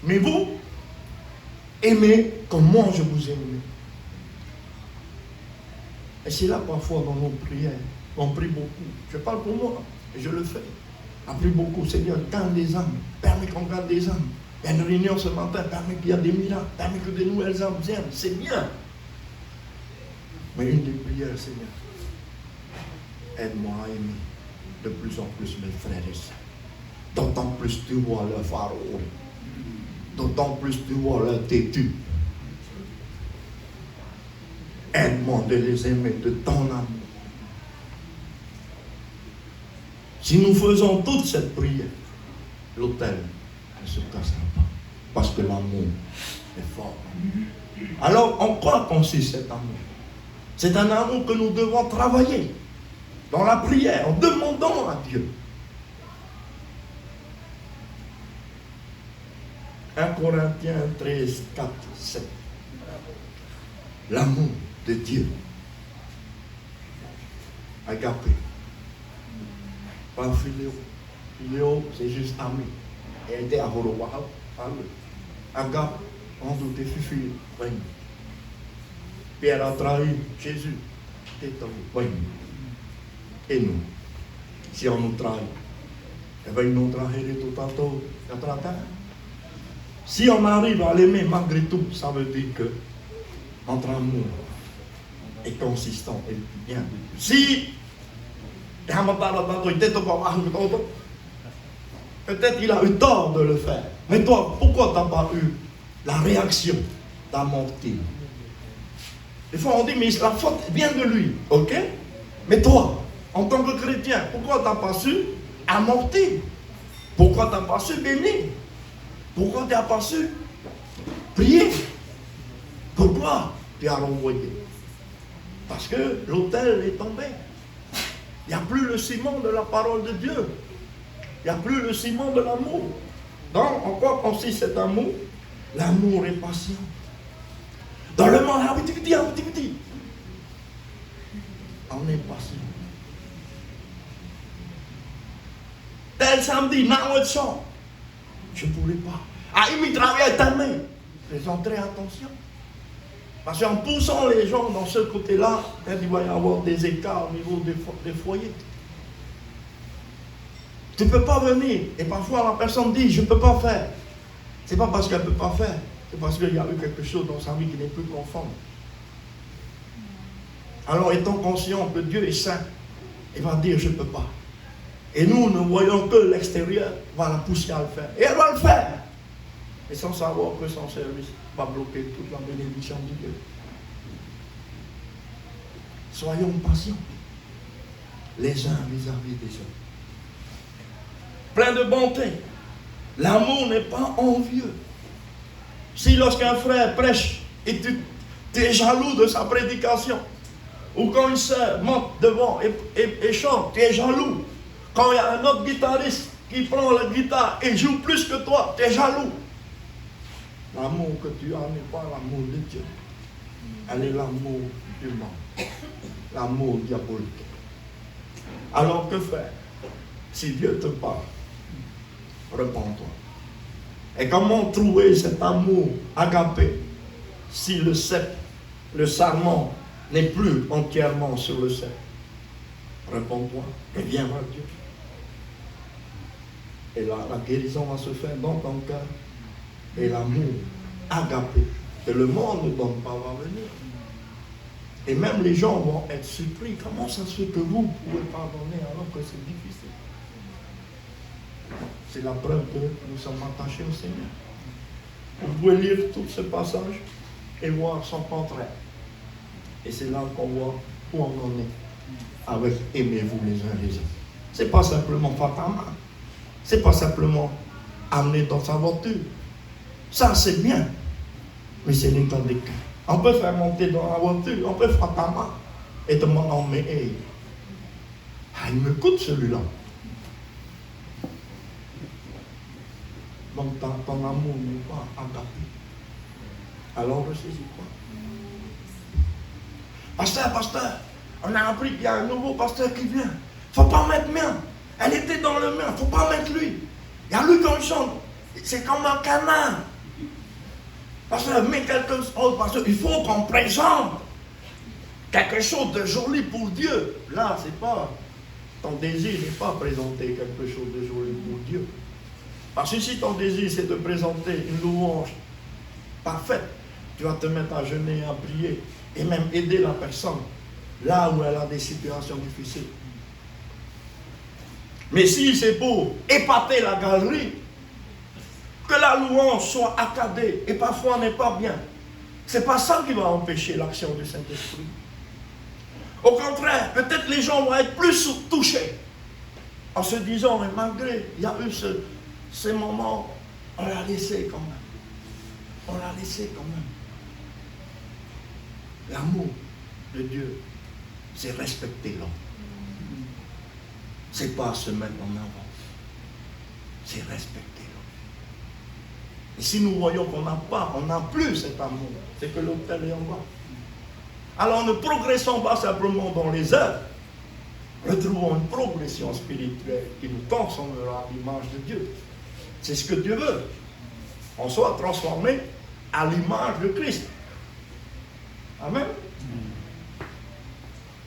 Mais vous, aimez comme moi je vous aime. Et c'est là parfois dans nos prières, on prie beaucoup. Je parle pour moi, et je le fais. On prie beaucoup, Seigneur, garde des âmes, permets qu'on garde des âmes. Il y a une réunion ce matin, permets qu'il y a des miracles, permets que de nouvelles âmes viennent, c'est bien. Mais une des prières, Seigneur, aide-moi à aimer de plus en plus mes frères et sœurs. D'autant plus tu vois leur pharaon. D'autant plus tu vois leur têtu. Aide-moi de les aimer de ton amour. Si nous faisons toute cette prière, l'autel ne se cassera pas. Parce que l'amour est fort. Alors, en quoi consiste cet amour? C'est un amour que nous devons travailler dans la prière, en demandant à Dieu. 1 Corinthiens 13, 4, 7. L'amour de Dieu. Agapé. Pas philéo. Philéo, c'est juste ami. Et était à Horowa. Agapé, on doute fifi. Pierre a trahi Jésus. Et nous, si on nous trahit, eh bien, nous trahirons tout à tout. Si on arrive à l'aimer malgré tout, ça veut dire que notre amour est consistant et bien. Si peut-être il a eu tort de le faire, mais toi, pourquoi tu n'as pas eu la réaction d'amortir? Des fois on dit, mais la faute vient de lui, ok? Mais toi, en tant que chrétien, pourquoi tu n'as pas su amortir? Pourquoi tu n'as pas su bénir? Pourquoi tu n'as pas su prier? Pourquoi tu as renvoyé? Parce que l'autel est tombé. Il n'y a plus le ciment de la parole de Dieu. Il n'y a plus le ciment de l'amour. Donc, en quoi consiste cet amour? L'amour est patient. Dans le monde, on est patient. Tel samedi, je ne pourrais pas. Ah, il me travaille ta main. Faisons très attention. Parce qu'en poussant les gens dans ce côté-là, il va y avoir des écarts au niveau des foyers. Tu ne peux pas venir. Et parfois la personne dit, je ne peux pas faire. Ce n'est pas parce qu'elle ne peut pas faire. C'est parce qu'il y a eu quelque chose dans sa vie qui n'est plus conforme. Alors étant conscient que Dieu est saint, il va dire, je ne peux pas. Et nous ne voyons que l'extérieur va la pousser à le faire. Et elle va le faire. Et sans savoir que son service va bloquer toute la bénédiction de Dieu. Soyons patients, les uns vis-à-vis des autres. Plein de bonté. L'amour n'est pas envieux. Si lorsqu'un frère prêche et tu es jaloux de sa prédication, ou quand une sœur monte devant et chante, tu es jaloux. Quand il y a un autre guitariste qui prend la guitare et joue plus que toi, tu es jaloux. L'amour que tu as n'est pas l'amour de Dieu. Elle est l'amour du monde. L'amour diabolique. Alors que faire? Si Dieu te parle, réponds-toi. Et comment trouver cet amour agapé si le cep, le sarment n'est plus entièrement sur le cep? Réponds-toi et viens vers Dieu. Et là, la guérison va se faire dans ton cœur. Et l'amour agapé que le monde ne donne pas va venir. Et même les gens vont être surpris. Comment ça se fait que vous pouvez pardonner alors que c'est difficile? C'est la preuve que nous sommes attachés au Seigneur. Vous pouvez lire tout ce passage et voir son contraire. Et c'est là qu'on voit où on en est avec aimez-vous les uns les autres. C'est pas simplement Fatama. C'est pas simplement amener dans sa voiture. Ça c'est bien. Mais c'est l'état des cœurs. On peut faire monter dans la voiture, on peut faire Fatama et demander mais hey, il me coûte celui-là. Donc ton amour n'est pas agapé. Alors je sais quoi. Pasteur, on a appris qu'il y a un nouveau pasteur qui vient. Faut pas mettre mien. Elle était dans le mien, faut pas mettre lui. Il y a lui comme chante. C'est comme un canard. Pasteur, mets quelque chose, pasteur, il faut qu'on présente quelque chose de joli pour Dieu. Là, c'est pas, ton désir n'est pas présenter quelque chose de joli pour Dieu. Parce que si ton désir c'est de présenter une louange parfaite, tu vas te mettre à jeûner, à prier et même aider la personne là où elle a des situations difficiles. Mais si c'est pour épater la galerie, que la louange soit accadée et parfois n'est pas bien, c'est pas ça qui va empêcher l'action du Saint-Esprit. Au contraire, peut-être les gens vont être plus touchés en se disant, mais malgré, il y a eu ces moments, on l'a laissé quand même. On l'a laissé quand même. L'amour de Dieu, c'est respecter l'homme. C'est pas se mettre en avant. C'est respecter l'homme. Et si nous voyons qu'on n'a plus cet amour, c'est que l'autel est en bas. Alors ne progressons pas simplement dans les œuvres, retrouvons une progression spirituelle qui nous transformera à l'image de Dieu. C'est ce que Dieu veut. On soit transformé à l'image de Christ. Amen.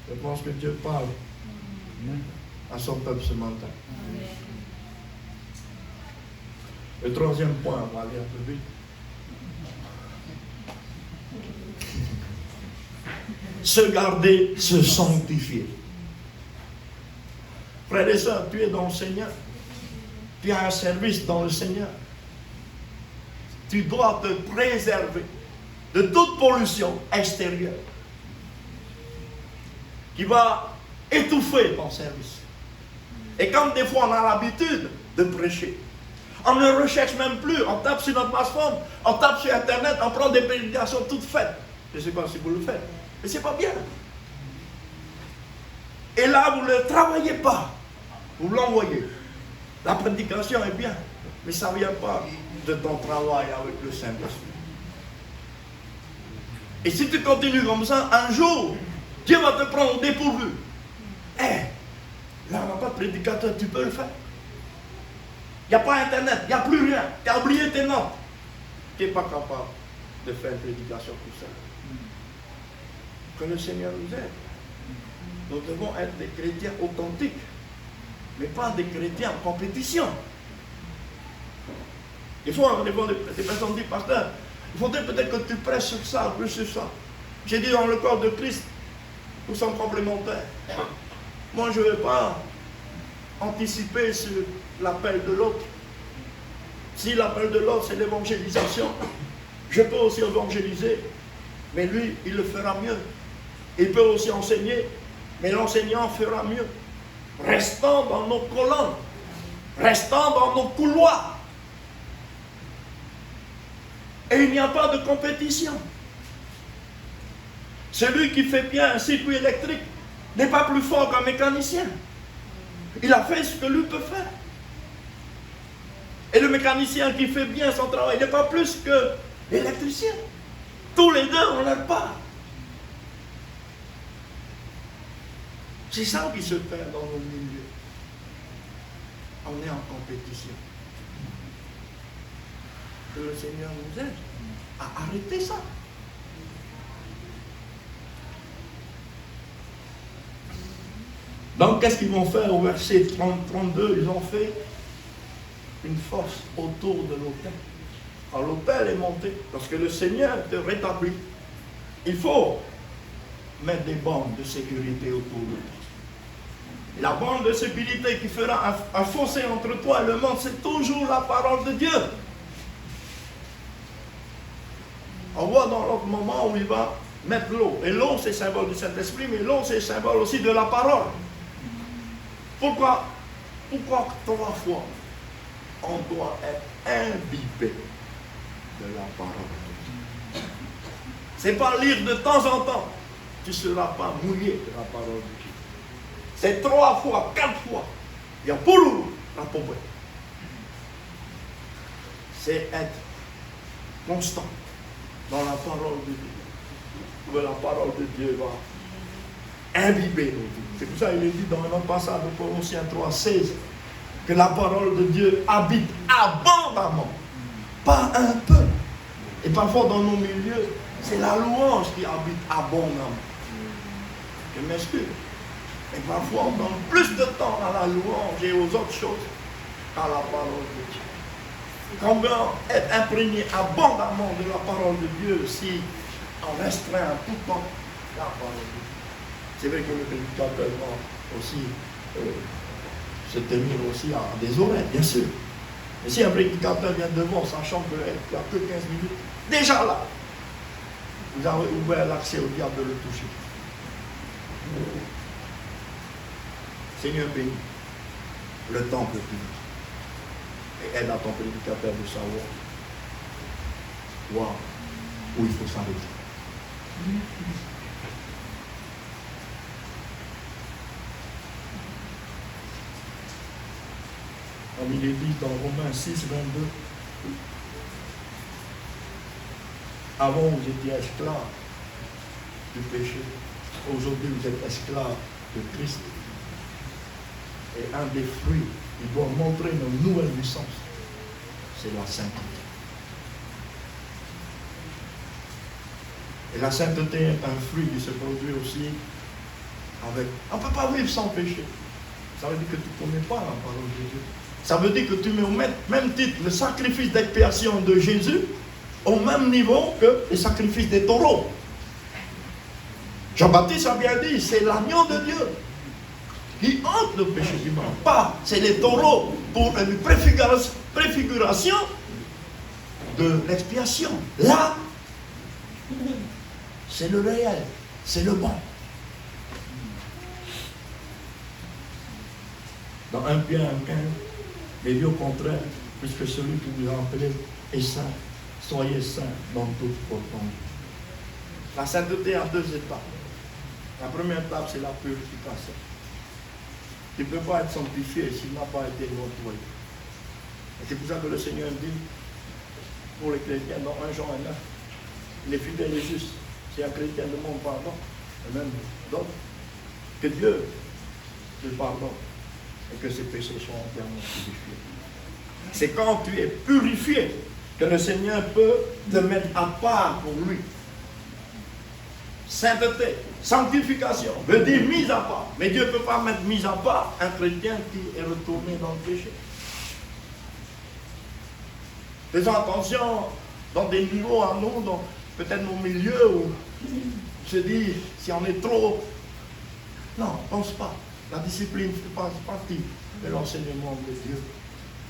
Je pense que Dieu parle à son peuple ce matin. Le troisième point, on va aller un peu vite. Se garder, se sanctifier. Frères et sœurs, tu es dans le Seigneur. Tu as un service dans le Seigneur. Tu dois te préserver de toute pollution extérieure qui va étouffer ton service. Et comme des fois on a l'habitude de prêcher, on ne recherche même plus, on tape sur notre plateforme, on tape sur Internet, on prend des prédications toutes faites. Je ne sais pas si vous le faites, mais ce n'est pas bien. Et là, vous ne le travaillez pas, vous l'envoyez. La prédication est bien, mais ça ne vient pas de ton travail avec le Saint-Esprit. Et si tu continues comme ça, un jour, Dieu va te prendre au dépourvu. Là, on n'a pas de prédicateur, tu peux le faire. Il n'y a pas Internet, il n'y a plus rien. Tu as oublié tes notes. Tu n'es pas capable de faire une prédication tout seul. Que le Seigneur nous aide. Nous devons être des chrétiens authentiques, mais pas des chrétiens en compétition. Des fois, des personnes disent, pasteur, il faudrait peut-être que tu prêches sur ça, plus sur ça. J'ai dit dans le corps de Christ, nous sommes complémentaires. Moi, je ne vais pas anticiper sur l'appel de l'autre. Si l'appel de l'autre, c'est l'évangélisation, je peux aussi évangéliser, mais lui, il le fera mieux. Il peut aussi enseigner, mais l'enseignant fera mieux. Restons dans nos colonnes, restons dans nos couloirs. Et il n'y a pas de compétition. Celui qui fait bien un circuit électrique n'est pas plus fort qu'un mécanicien. Il a fait ce que lui peut faire. Et le mécanicien qui fait bien son travail n'est pas plus que l'électricien. Tous les deux ont leur part. C'est ça qui se fait dans nos milieux. On est en compétition. Que le Seigneur nous aide à arrêter ça. Donc, qu'est-ce qu'ils vont faire au verset 32? Ils ont fait une force autour de l'autel. Alors, l'autel est monté. Lorsque le Seigneur te rétablit, il faut mettre des bandes de sécurité autour de toi. Et la bande de sécurité qui fera un fossé entre toi et le monde, c'est toujours la parole de Dieu. On voit dans l'autre moment où il va mettre l'eau. Et l'eau, c'est symbole du Saint-Esprit, mais l'eau, c'est symbole aussi de la parole. Pourquoi 3 fois on doit être imbibé de la parole de Dieu? C'est pas lire de temps en temps. Tu ne seras pas mouillé de la parole de Dieu. C'est 3 fois, 4 fois. Il y a pour la pauvreté. c'est être constant dans la parole de Dieu. Que la parole de Dieu va imbiber nos vies. C'est pour ça qu'il est dit dans un autre passage de Colossiens 3,16 que la parole de Dieu habite abondamment, pas un peu. Et parfois dans nos milieux, c'est la louange qui habite abondamment. Je m'excuse. Et parfois on donne plus de temps à la louange et aux autres choses qu'à la parole de Dieu. Comment être imprégné abondamment de la parole de Dieu si on restreint tout le temps la parole de Dieu. C'est vrai que le prédicateur va aussi se tenir aussi à des oreilles, bien sûr. Mais si un prédicateur vient devant, sachant qu'il n'y a que 15 minutes, déjà là, vous avez ouvert l'accès au diable de le toucher. Seigneur, bénis le temple public et aide à ton prédicateur de savoir où il faut s'arrêter. Comme il est dit dans Romains 6, 22, avant vous étiez esclaves du péché, aujourd'hui vous êtes esclaves de Christ. Et un des fruits qui doit montrer nos nouvelles naissances, c'est la sainteté. Et la sainteté est un fruit qui se produit aussi avec... On ne peut pas vivre sans péché. Ça veut dire que tu ne connais pas la parole de Dieu. Ça veut dire que tu mets au même titre le sacrifice d'expiation de Jésus au même niveau que les sacrifices des taureaux. Jean-Baptiste a bien dit, c'est l'agneau de Dieu qui hante le péché du monde. Pas, c'est les taureaux pour une préfiguration de l'expiation. Là, c'est le réel, c'est le bon. Dans 1 Pierre 15, il dit au contraire, puisque celui qui vous a appelé est saint, soyez saints dans toute votre conduite. La sainteté a deux étapes. La première étape, c'est la purification. Tu ne peux pas être sanctifié s'il n'a pas été nettoyé. Et c'est pour ça que le Seigneur dit, pour les chrétiens, dans 1 Jean 9, il est fidèle et juste. Si un chrétien demande pardon, et même d'autres, que Dieu te pardonne et que ses péchés soient entièrement purifiés. C'est quand tu es purifié que le Seigneur peut te mettre à part pour lui. Sainteté, sanctification, veut dire mise à part. Mais Dieu ne peut pas mettre mise à part un chrétien qui est retourné dans le péché. Faisons attention dans des niveaux à nous, dans peut-être nos milieux où on se dit, si on est trop... Non, pense pas. La discipline fait partie de l'enseignement de Dieu.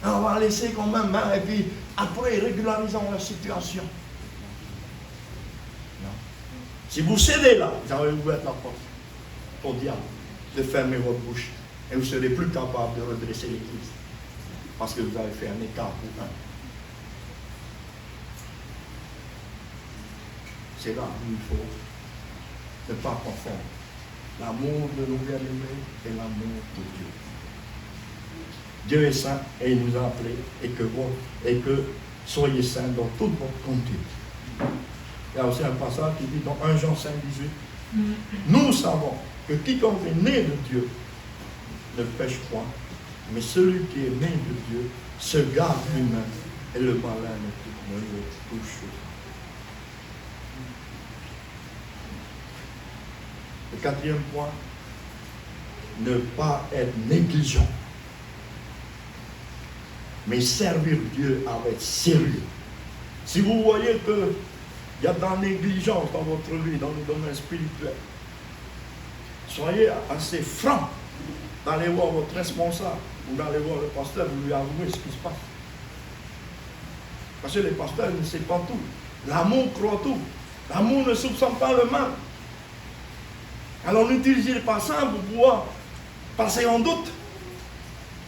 On va laisser quand même, hein, et puis après, régularisons la situation. Non. Si vous cédez là, vous avez ouvert la porte au diable de fermer votre bouche. Et vous ne serez plus capable de redresser l'Église. Parce que vous avez fait un écart pour un. C'est là où il faut ne pas confondre l'amour de nos bien-aimés et l'amour de Dieu. Dieu est saint et il nous a appelés et que soyez saints dans toute votre conduite. Il y a aussi un passage qui dit dans 1 Jean 5, 18, nous savons que quiconque est né de Dieu ne pêche point, mais celui qui est né de Dieu se garde lui-même et le malin ne le touche pas. Le quatrième point, ne pas être négligent, mais servir Dieu avec sérieux. Si vous voyez qu'il y a de la négligence dans votre vie, dans le domaine spirituel, soyez assez franc d'aller voir votre responsable ou d'aller voir le pasteur, vous lui avouez ce qui se passe. Parce que les pasteurs ne savent pas tout. L'amour croit tout. L'amour ne soupçonne pas le mal. Alors n'utilisez pas ça pour pouvoir passer en doute,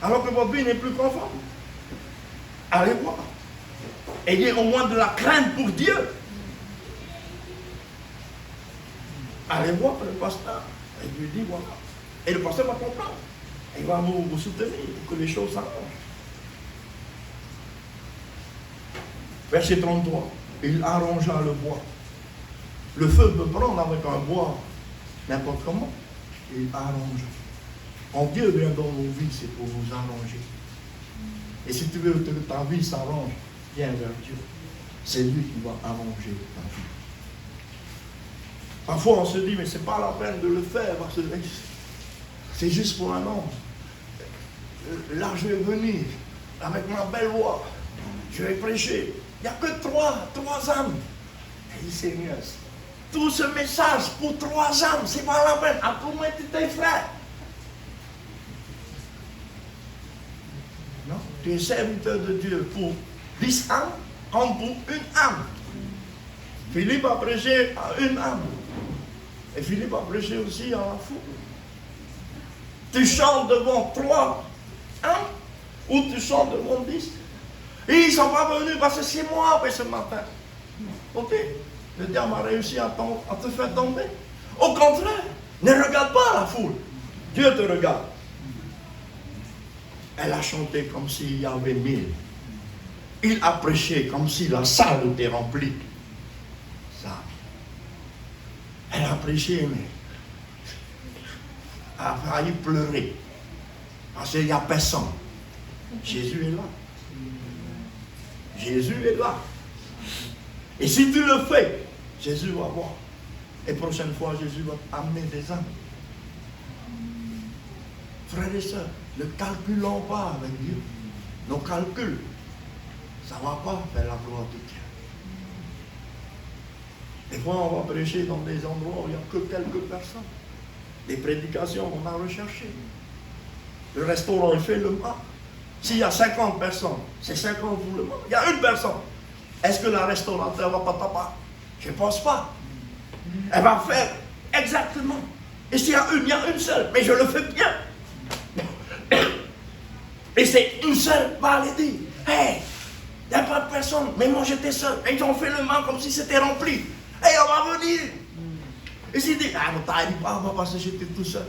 alors que votre vie n'est plus conforme. Allez voir. Ayez au moins de la crainte pour Dieu. Allez voir le pasteur et lui dire voilà. Et le pasteur va comprendre. Il va vous soutenir pour que les choses s'arrangent. Verset 33. Il arrangea le bois. Le feu peut prendre avec un bois n'importe comment. Il arrange. Quand Dieu vient dans nos vies, c'est pour nous arranger. Et si tu veux que ta vie s'arrange, viens vers Dieu. C'est lui qui va arranger ta vie. Parfois on se dit, mais c'est pas la peine de le faire parce que c'est juste pour un homme. Là je vais venir avec ma belle voix. Je vais prêcher. Il n'y a que trois âmes. Et il dit, Seigneur, tout ce message pour 3 âmes, c'est pas la peine. À comment tes frères? Non, tu es serviteur de Dieu pour 10 âmes, comme pour une âme. Philippe a prêché à une âme. Et Philippe a prêché aussi à la foule. Tu chantes devant 3 âmes ou tu chantes devant 10. Et ils ne sont pas venus parce que c'est moi ce matin. Ok, le diable a réussi à te faire tomber. Au contraire, ne regarde pas la foule. Dieu te regarde. Elle a chanté comme s'il y avait 1000. Il a prêché comme si la salle était remplie. Ça. Elle a prêché, mais elle a failli pleurer. Parce qu'il n'y a personne. Jésus est là. Jésus est là. Et si tu le fais, Jésus va voir. Et prochaine fois, Jésus va t'amener des âmes. Frères et sœurs, ne calculons pas avec Dieu. Nos calculs, ça ne va pas faire la gloire de Dieu. Des fois, on va prêcher dans des endroits où il n'y a que quelques personnes. Des prédications, on a recherché. Le restaurant, il fait le mal. S'il y a 50 personnes, c'est 50 pour le mal. Il y a une personne. Est-ce que la restaurateur va pas taper? Je ne pense pas. Elle va faire exactement. Et s'il y a une, il y a une seule. Mais je le fais bien. Et c'est une seule va aller dire, hey, il n'y a pas de personne, mais moi j'étais seul. Et ils ont fait le mal comme si c'était rempli. Hey, on va venir. Et s'il dit, ah, on t'a dit pas, parce que j'étais tout seul.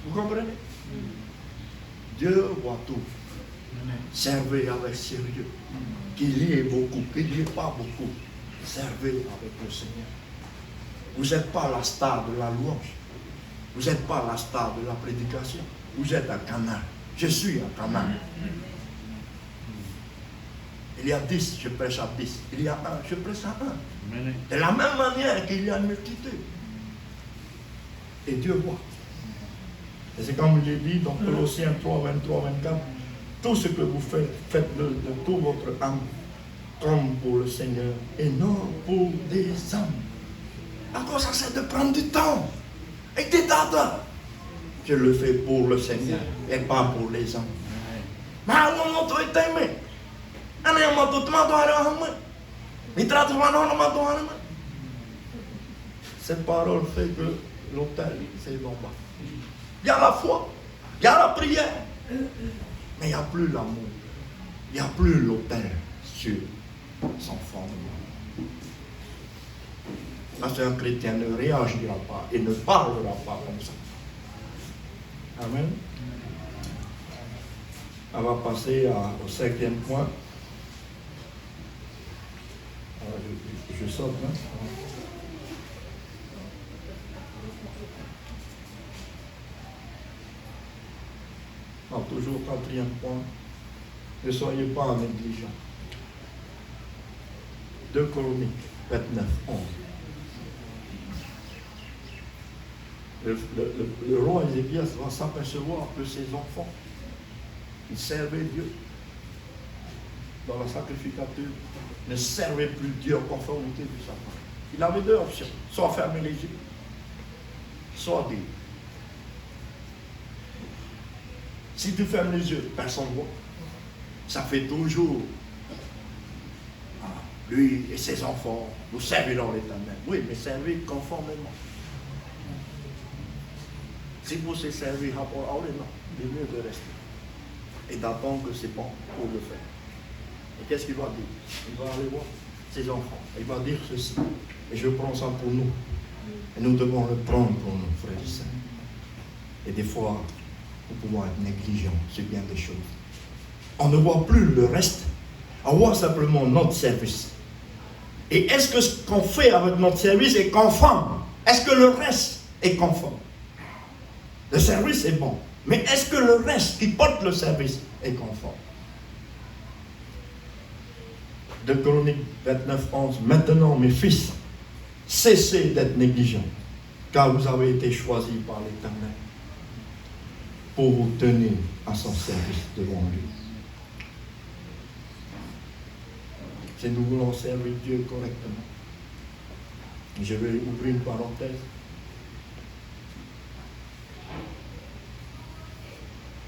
Vous comprenez? Dieu voit tout. Servez avec sérieux. Qu'il y ait beaucoup, qu'il n'y ait pas beaucoup. Servez avec le Seigneur. Vous n'êtes pas la star de la louange. Vous n'êtes pas la star de la prédication. Vous êtes un canal. Je suis un canal. Il y a 10, je prêche à 10. Il y a 1, je prêche à 1. De la même manière qu'il y a une multitude. Et Dieu voit. Et c'est comme il est dit dans Colossiens 3, 23, 24. Tout ce que vous faites, faites-le de tout votre âme, comme pour le Seigneur, et non pour des âmes. Encore ça, c'est de prendre du temps. Et des dates. Je le fais pour le Seigneur et pas pour les hommes. Mais à un moment, tu es aimé. À un moment, tu es cette parole fait que l'autel, c'est en bas. Il y a la foi, il y a la prière, mais il n'y a plus l'amour. Il n'y a plus l'autel sur son fondement. Parce qu'un chrétien ne réagira pas et ne parlera pas comme ça. Amen. On va passer au 5e point. Je saute, hein? Non, toujours 4e point. Ne soyez pas négligents. 2 Chroniques 29, 11. Le roi Ézéchias va s'apercevoir que ses enfants, ils servaient Dieu dans la sacrificature, ne servaient plus Dieu en conformité de sa parole. Il avait 2 options, soit fermer les yeux, soit dire. Si tu fermes les yeux, personne ne voit. Ça fait toujours lui et ses enfants, nous servirons l'Éternel. Oui, mais servir conformément. Si vous se servir rapport à non, il est mieux de rester. Et d'attendre que c'est bon pour le faire. Et qu'est-ce qu'il va dire? Il va aller voir ses enfants. Il va dire ceci. Et je prends ça pour nous. Et nous devons le prendre pour nous, frères et sœurs. Et des fois, nous pouvons être négligents sur bien des choses. On ne voit plus le reste. avoir simplement notre service. Et est-ce que ce qu'on fait avec notre service est conforme? Est-ce que le reste est conforme? Le service est bon, mais est-ce que le reste qui porte le service est conforme? De Chroniques 29:11, maintenant mes fils, cessez d'être négligents, car vous avez été choisis par l'Éternel pour vous tenir à son service devant lui. Si nous voulons servir Dieu correctement, je vais ouvrir une parenthèse.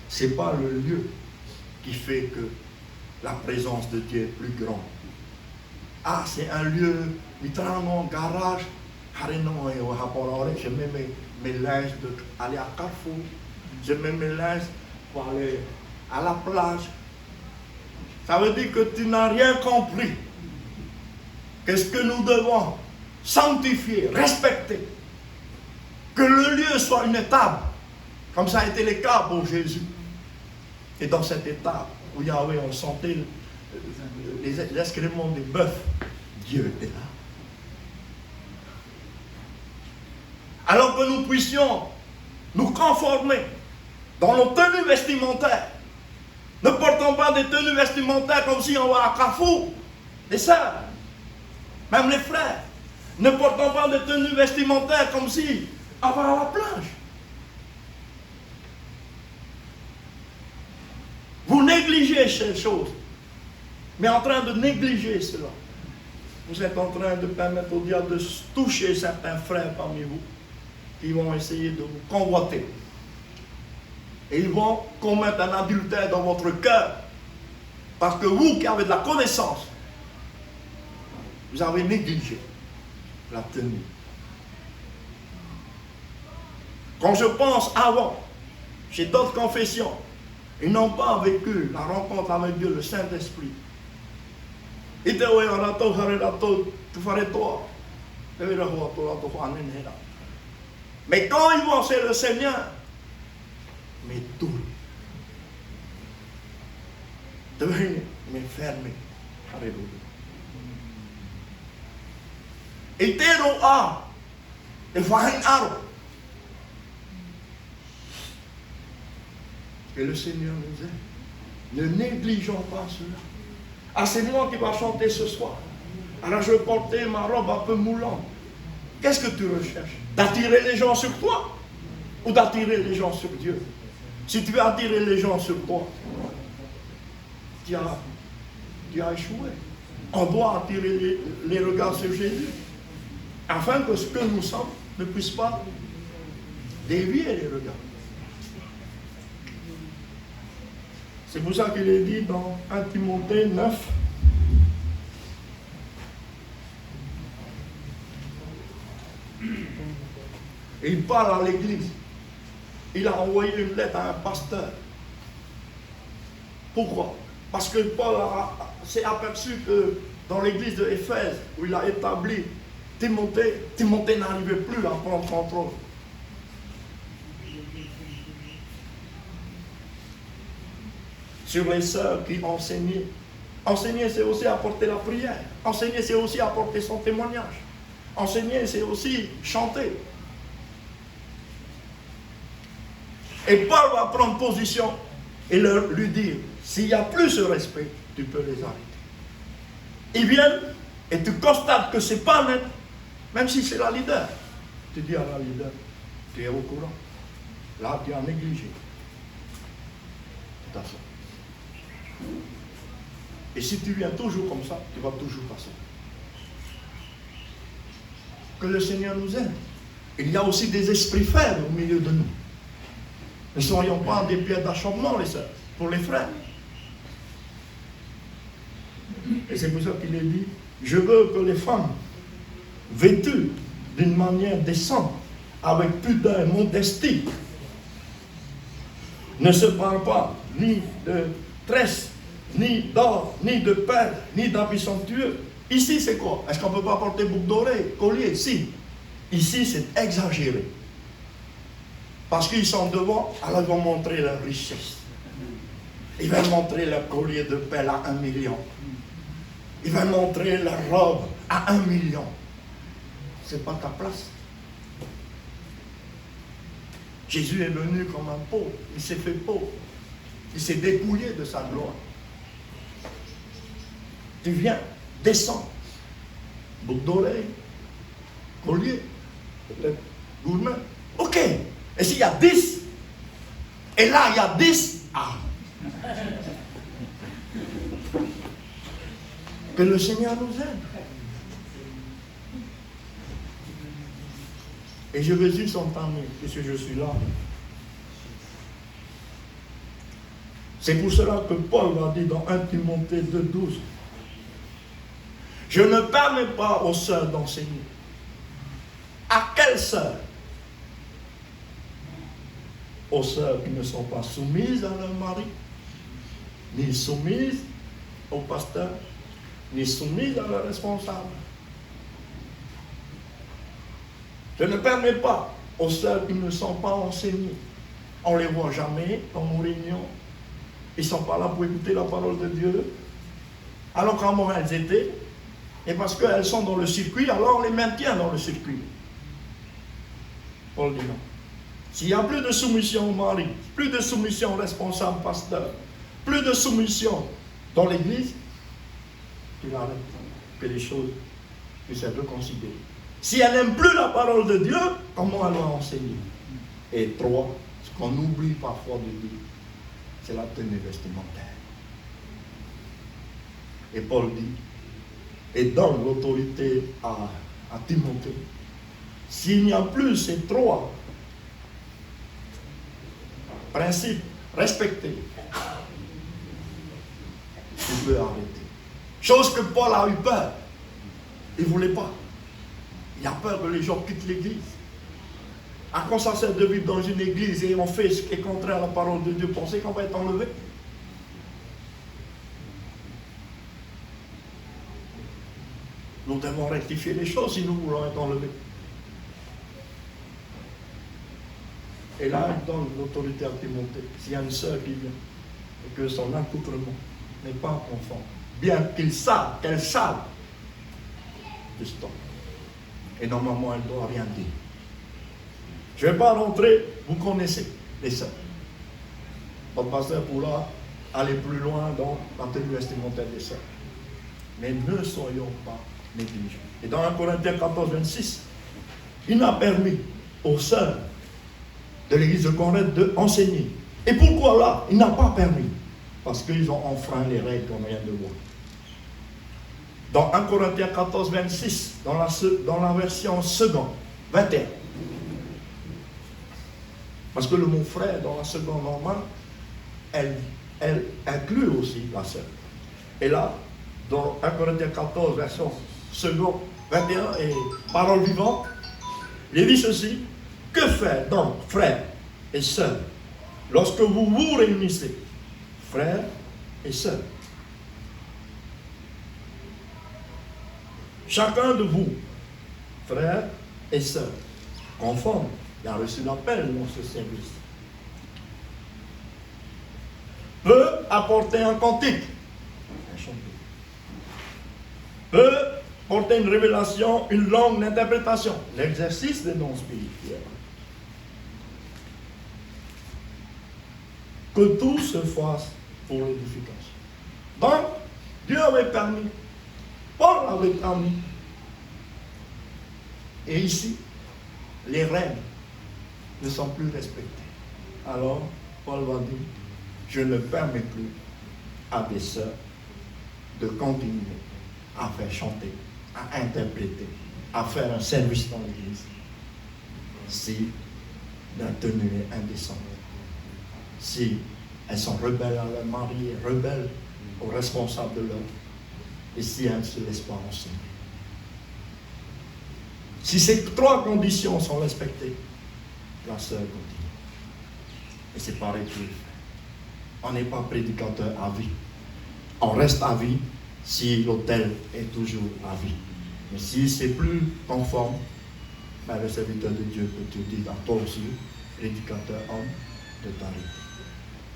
Ce n'est pas le lieu qui fait que la présence de Dieu est plus grande. Ah, c'est un lieu, littéralement, garage. Je mets mes linges pour aller à Carrefour. Je mets mes linges pour aller à la plage. Ça veut dire que tu n'as rien compris. Qu'est-ce que nous devons sanctifier, respecter? Que le lieu soit une étape, comme ça a été le cas pour Jésus. Et dans cette étape où Yahweh, on sentait les excréments des bœufs, Dieu était là. Alors que nous puissions nous conformer dans nos tenues vestimentaires. Ne portons pas des tenues vestimentaires comme si on va à Carrefour, les sœurs, même les frères. Ne portons pas de tenues vestimentaires comme si on va à la plage. Vous négligez ces choses, mais en train de négliger cela, vous êtes en train de permettre au diable de toucher certains frères parmi vous qui vont essayer de vous convoiter. Et ils vont commettre un adultère dans votre cœur. Parce que vous qui avez de la connaissance, vous avez négligé la tenue. Quand je pense avant, chez d'autres confessions, ils n'ont pas vécu la rencontre avec Dieu, le Saint-Esprit. Mais quand ils vont chez le Seigneur, mais tout devenez fermé. Alléluia. Et terreau a, et vain arbre. Que le Seigneur nous aide. Ne négligeons pas cela. Ah, c'est moi qui va chanter ce soir. Alors je vais porter ma robe un peu moulante. Qu'est-ce que tu recherches? D'attirer les gens sur toi ou d'attirer les gens sur Dieu? Si tu veux attirer les gens sur toi, tu as échoué. On doit attirer les regards sur Jésus, afin que ce que nous sommes ne puisse pas dévier les regards. C'est pour ça qu'il est dit dans 1 Timothée 9. Et il parle à l'église. Il a envoyé une lettre à un pasteur. Pourquoi? Parce que Paul s'est aperçu que dans l'église de Éphèse, où il a établi Timothée n'arrivait plus à prendre contrôle. Sur les sœurs qui enseignaient. Enseigner, c'est aussi apporter la prière. Enseigner, c'est aussi apporter son témoignage. Enseigner, c'est aussi chanter. Et Paul va prendre position et lui dire, s'il n'y a plus ce respect, tu peux les arrêter. Ils viennent et tu constates que ce n'est pas net, même si c'est la leader. Tu dis à la leader, tu es au courant. Là, tu as négligé. C'est ça. Et si tu viens toujours comme ça, tu vas toujours passer. Que le Seigneur nous aide. Il y a aussi des esprits faibles au milieu de nous. Ne soyons pas des pierres d'achoppement, les sœurs, pour les frères. Et c'est pour ça qu'il est dit, je veux que les femmes, vêtues d'une manière décente, avec pudeur et modestie, ne se parlent pas ni de tresses, ni d'or, ni de perles, ni d'habits somptueux. Ici, c'est quoi? Est-ce qu'on ne peut pas porter boucle dorée, collier? Si. Ici, c'est exagéré. Parce qu'ils sont devant, alors ils vont montrer leur richesse. Ils vont montrer leur collier de perles à 1 million. Il va montrer la robe à 1 million. C'est pas ta place. Jésus est venu comme un pauvre. Il s'est fait pauvre. Il s'est dépouillé de sa gloire. Tu viens, descends. Boucle d'oreille, collier, peut-être gourmet. Ok. Et s'il y a 10, et là il y a 10, que le Seigneur nous aide. Et je veux juste entendre, puisque je suis là. C'est pour cela que Paul a dit dans 1 Timothée 2,12, je ne permets pas aux sœurs d'enseigner. À quelles sœurs? Aux sœurs qui ne sont pas soumises à leur mari, ni soumises au pasteur, ni soumises à leur responsable. Je ne permets pas aux sœurs qui ne sont pas enseignées. On ne les voit jamais dans nos réunions. Ils ne sont pas là pour écouter la parole de Dieu. Alors comment elles étaient? Et parce qu'elles sont dans le circuit, alors on les maintient dans le circuit. Paul dit non. S'il y a plus de soumission au mari, plus de soumission au responsable pasteur, plus de soumission dans l'église, il arrête que les choses puissent être considérées. Si elle n'aime plus la parole de Dieu, comment elle va enseigner? Et 3, ce qu'on oublie parfois de dire, c'est la tenue vestimentaire. Et Paul dit, et donne l'autorité à Timothée. S'il n'y a plus ces 3 principes respectés, tu peux arrêter. Chose que Paul a eu peur. Il ne voulait pas. Il a peur que les gens quittent l'église. À quoi ça sert de vivre dans une église et on fait ce qui est contraire à la parole de Dieu? Pensez qu'on va être enlevé? Nous devons rectifier les choses si nous voulons être enlevés. Et là, il donne l'autorité à Timothée. S'il y a une sœur qui vient et que son accoutrement n'est pas conforme, bien qu'elle sache du stop. Et normalement, elle ne doit rien dire. Je ne vais pas rentrer, vous connaissez les sœurs. Votre pasteur pourra aller plus loin dans la tenue vestimentaire des sœurs. Mais ne soyons pas négligents. Et dans 1 Corinthiens 14, 26, il n'a permis aux sœurs de l'église de Corinthe d'enseigner. Et pourquoi là? Il n'a pas permis. Parce qu'ils ont enfreint les règles qu'on vient de voir. Dans 1 Corinthiens 14, 26, dans la version seconde, 21. Parce que le mot frère, dans la seconde normale, elle inclut aussi la sœur. Et là, dans 1 Corinthiens 14, version seconde, 21, et parole vivante, il dit ceci, que faire donc, frères et sœurs, lorsque vous vous réunissez, frères et sœurs? Chacun de vous, frères et sœurs, conforme, il a reçu l'appel dans ce service, peut apporter un cantique, peut porter une révélation, une langue d'interprétation, l'exercice des dons spirituels. Que tout se fasse pour l'édification. Donc, Dieu avait permis, Paul avait permis. Et ici, les règles ne sont plus respectées. Alors, Paul va dire, je ne permets plus à des sœurs de continuer à faire chanter, à interpréter, à faire un service dans l'église, si la tenue est indécente, si elles sont rebelles à leur mari, rebelles aux responsables de l'homme, et si elles ne se laissent pas enseigner. Si ces 3 conditions sont respectées, la sœur continue. Et c'est pareil pour les frères. On n'est pas prédicateur à vie. On reste à vie si l'autel est toujours à vie. Mais si c'est plus conforme, ben le serviteur de Dieu peut te dire à toi aussi, prédicateur homme, de t'arrêter.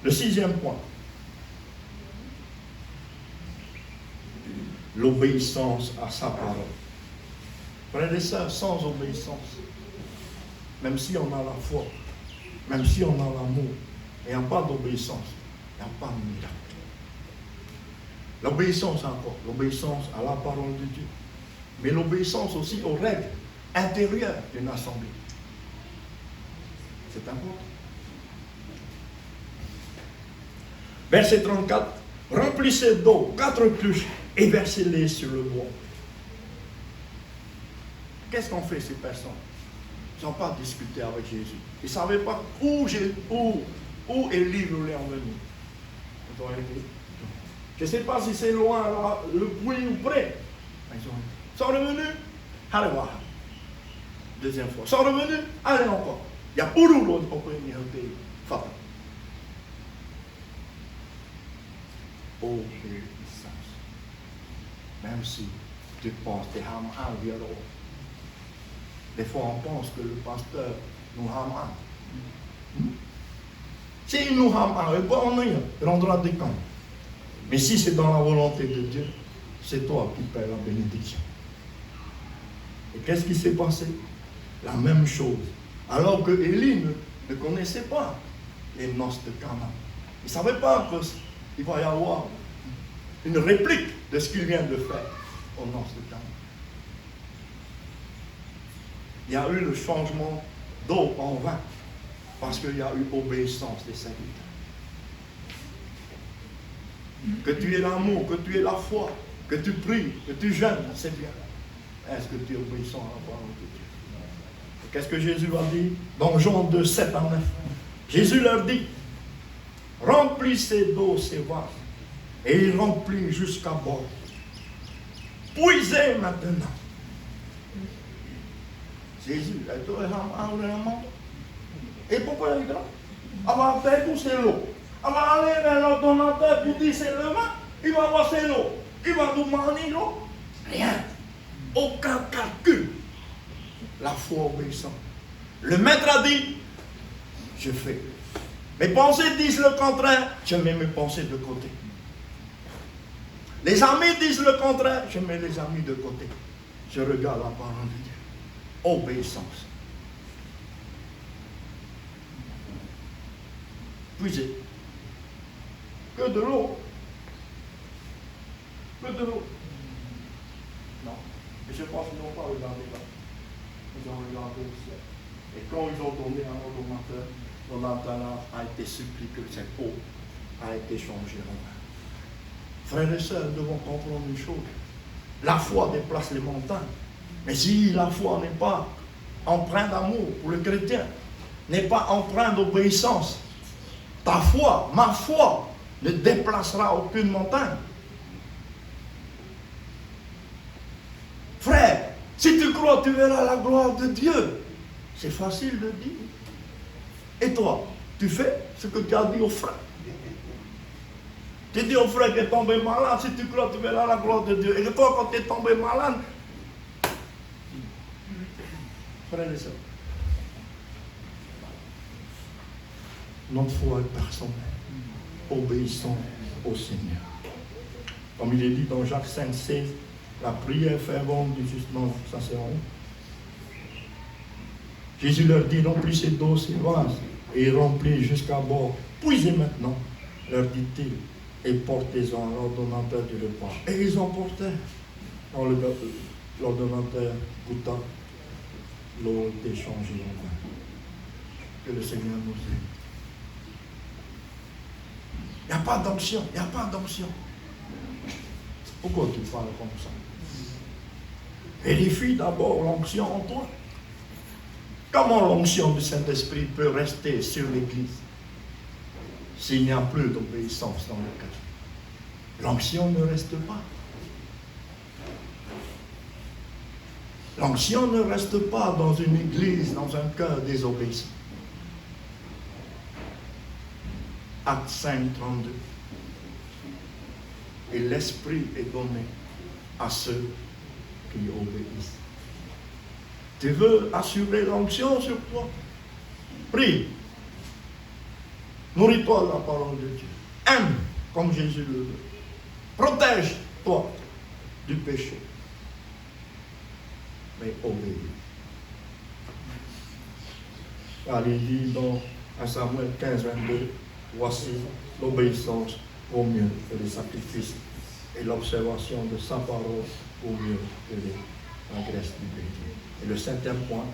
Le 6e point. l'obéissance à sa parole. Frères et sœurs, sans obéissance, même si on a la foi, même si on a l'amour, il n'y a pas d'obéissance, il n'y a pas de miracle. L'obéissance encore, l'obéissance à la parole de Dieu, mais l'obéissance aussi aux règles intérieures d'une assemblée. C'est important. Verset 34, remplissez d'eau 4 cruches et versez-les sur le bois. Qu'est-ce qu'ont fait ces personnes? Ils n'ont pas discuté avec Jésus. Ils ne savaient pas où Élie voulait en venir. Je ne sais pas si c'est loin, là, le puits ou près. Ils sont revenus, allez voir. Deuxième fois. Ils sont revenus, allez encore. Il y a beaucoup d'autres opportunités. Obéissance. Même si tu penses que tu as un violon. Des fois, on pense que le pasteur nous ramène. S'il nous ramène, il rendra des comptes. Mais si c'est dans la volonté de Dieu, c'est toi qui paies la bénédiction. Et qu'est-ce qui s'est passé? La même chose. Alors que Élie ne connaissait pas les noces de Canaan. Il ne savait pas qu'il va y avoir une réplique de ce qu'il vient de faire aux noces de Canaan. Il y a eu le changement d'eau en vin parce qu'il y a eu obéissance des serviteurs. Que tu aies l'amour, que tu aies la foi, que tu pries, que tu jeûnes, c'est bien. Est-ce que tu es obéissant à la parole de Dieu? Et qu'est-ce que Jésus a dit dans Jean 2, 7 à 9? Jésus leur dit, remplissez d'eau ces vases, et il remplit jusqu'à bord. Puisez maintenant. Jésus, et pourquoi il est là? On va faire pousser l'eau. On va aller vers l'ordonnateur pour dire c'est le vin. Il va voir c'est l'eau. Il va nous demander l'eau. Rien. Aucun calcul. La foi obéissante. Le maître a dit, je fais. Mes pensées disent le contraire, je mets mes pensées de côté. Les amis disent le contraire, je mets les amis de côté. Je regarde la parole de Dieu. Obéissance. Puisez. Que de l'eau. Que de l'eau. Non. Et je pense qu'ils n'ont pas regardé là. Ils ont regardé au ciel. Et quand ils ont donné à l'ordonnateur a été supplié que cette eau a été changée en vin. Frères et sœurs, nous devons comprendre une chose. La foi déplace les montagnes. Mais si la foi n'est pas empreinte d'amour pour le chrétien, n'est pas empreinte d'obéissance, ta foi, ma foi, ne déplacera aucune montagne. Frère, si tu crois, tu verras la gloire de Dieu. C'est facile de dire. Et toi, tu fais ce que tu as dit au frère. Tu dis au frère qui est tombé malade, si tu crois, tu verras la gloire de Dieu. Et toi, quand tu es tombé malade, frère et sœurs, notre foi est personnelle, obéissant au Seigneur. Comme il est dit dans Jacques 5, 16, la prière fervente du justement, ça c'est en haut. Jésus leur dit, remplissez d'eau ces vases, et ils remplissent jusqu'à bord. Puisez maintenant, leur dit-il, et portez-en à l'ordonnateur du repas. Et ils en portèrent. Quand l'ordonnateur goûta, l'eau était changée en vin. Que le Seigneur nous aide. Il n'y a pas d'onction, il n'y a pas d'onction. Pourquoi tu parles comme ça? Vérifie d'abord l'onction en toi. Comment l'onction du Saint-Esprit peut rester sur l'Église s'il n'y a plus d'obéissance dans le cœur? L'onction ne reste pas. L'onction ne reste pas dans une église, dans un cœur désobéissant. Acte 5, 32. Et l'Esprit est donné à ceux qui obéissent. Tu veux assurer l'onction sur toi? Prie. Nourris-toi de la parole de Dieu. Aime comme Jésus le veut. Protège-toi. du péché, mais obéir. Car il dit dans 1 Samuel 15, 22, voici l'obéissance au mieux que les sacrifices et l'observation de sa parole au mieux que la graisse du bélier. Et le 5e point,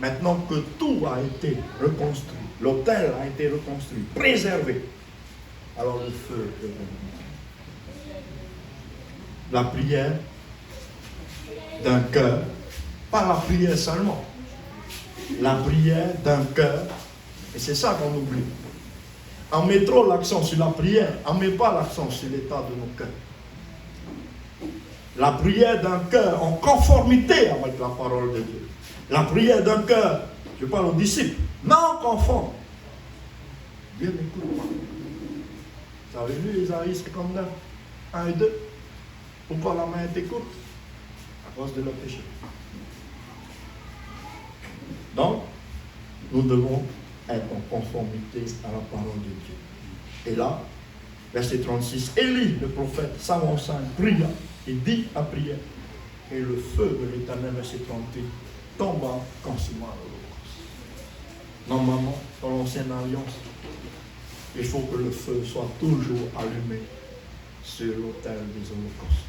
maintenant que tout a été reconstruit, l'autel a été reconstruit, préservé, alors le feu est venu. La prière d'un cœur, pas la prière seulement, la prière d'un cœur, et c'est ça qu'on oublie. On met trop l'accent sur la prière, on ne met pas l'accent sur l'état de nos cœurs. La prière d'un cœur en conformité avec la parole de Dieu. La prière d'un cœur, je parle aux disciples, non conforme. Dieu n'écoute pas. Vous avez vu Isaïe 59, 1 et 2? Pourquoi la main était courte? À cause de leur péché. Donc, nous devons être en conformité à la parole de Dieu. Et là, verset 36, Élie, le prophète, s'avança, pria, et dit à prière, et le feu de l'Éternel, verset 38, tomba consumant l'Holocauste. Normalement, dans l'ancienne alliance, il faut que le feu soit toujours allumé sur l'autel des holocaustes.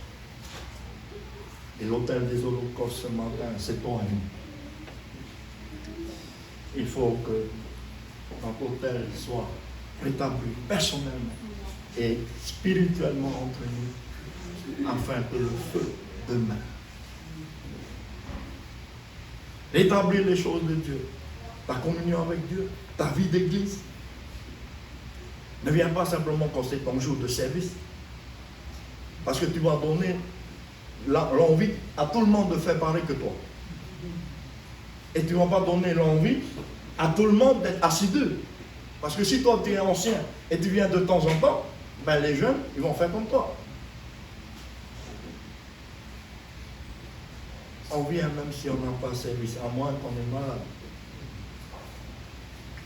Et l'autel des holocaustes ce matin, c'est toi et nous. Il faut que notre autel soit rétabli personnellement et spirituellement entre nous, afin que le feu demeure. Rétablir les choses de Dieu, ta communion avec Dieu, ta vie d'église. Ne viens pas simplement quand c'est ton jour de service, parce que tu vas donner l'envie à tout le monde de faire pareil que toi. Et tu ne vas pas donner l'envie à tout le monde d'être assidu. Parce que si toi tu es ancien et tu viens de temps en temps, ben les jeunes, ils vont faire comme toi. On vient même si on n'a pas service, à moins qu'on est malade.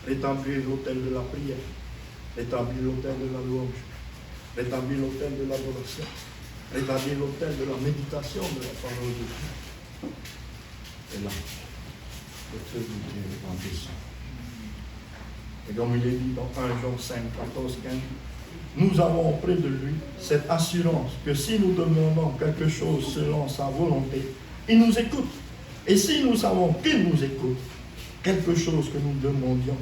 Rétablir l'autel de la prière, rétablir l'autel de la louange, rétablir l'autel de l'adoration, rétablir l'autel de la méditation de la parole de Dieu. Et là, le feu de Dieu en descend. Et comme il est dit dans 1 Jean 5, 14, 15, nous avons auprès de lui cette assurance que si nous demandons quelque chose selon sa volonté, il nous écoute. Et si nous savons qu'il nous écoute, quelque chose que nous demandions,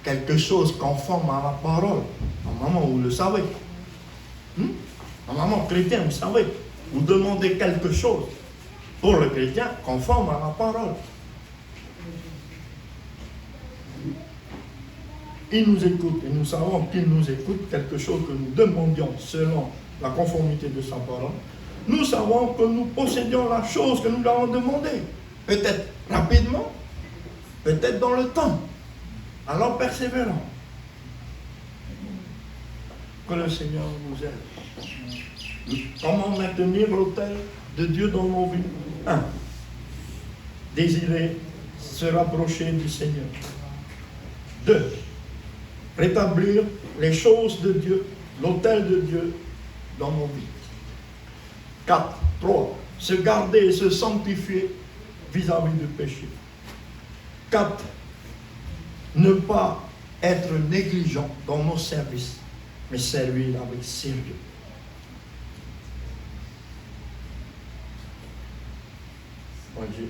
quelque chose conforme à la parole, normalement vous le savez. Normalement, chrétien, vous savez, vous demandez quelque chose pour le chrétien conforme à la parole. Il nous écoute et nous savons qu'il nous écoute, quelque chose que nous demandions selon la conformité de sa parole. Nous savons que nous possédions la chose que nous lui avons demandée. Peut-être rapidement, peut-être dans le temps. Alors persévérons. Que le Seigneur nous aide. Comment maintenir l'autel de Dieu dans nos vies? 1. Désirer se rapprocher du Seigneur. 2. Rétablir les choses de Dieu, l'autel de Dieu dans nos vies. 3. Se garder et se sanctifier vis-à-vis du péché. 4. Ne pas être négligent dans nos services, mais servir avec sérieux.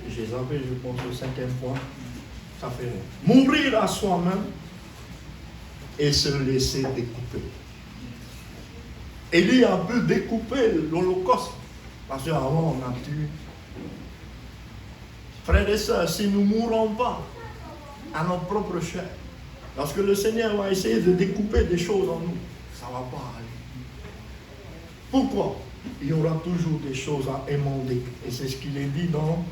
J'ai zappé, je pense, au 5e point. Ça fait rien. Mourir à soi-même et se laisser découper. Élie a pu découper l'Holocauste, parce qu'avant on a tué. Frères et sœurs, si nous ne mourons pas à notre propre chair, lorsque le Seigneur va essayer de découper des choses en nous, ça ne va pas aller. Pourquoi? Il y aura toujours des choses à émonder. Et c'est ce qu'il est dit dans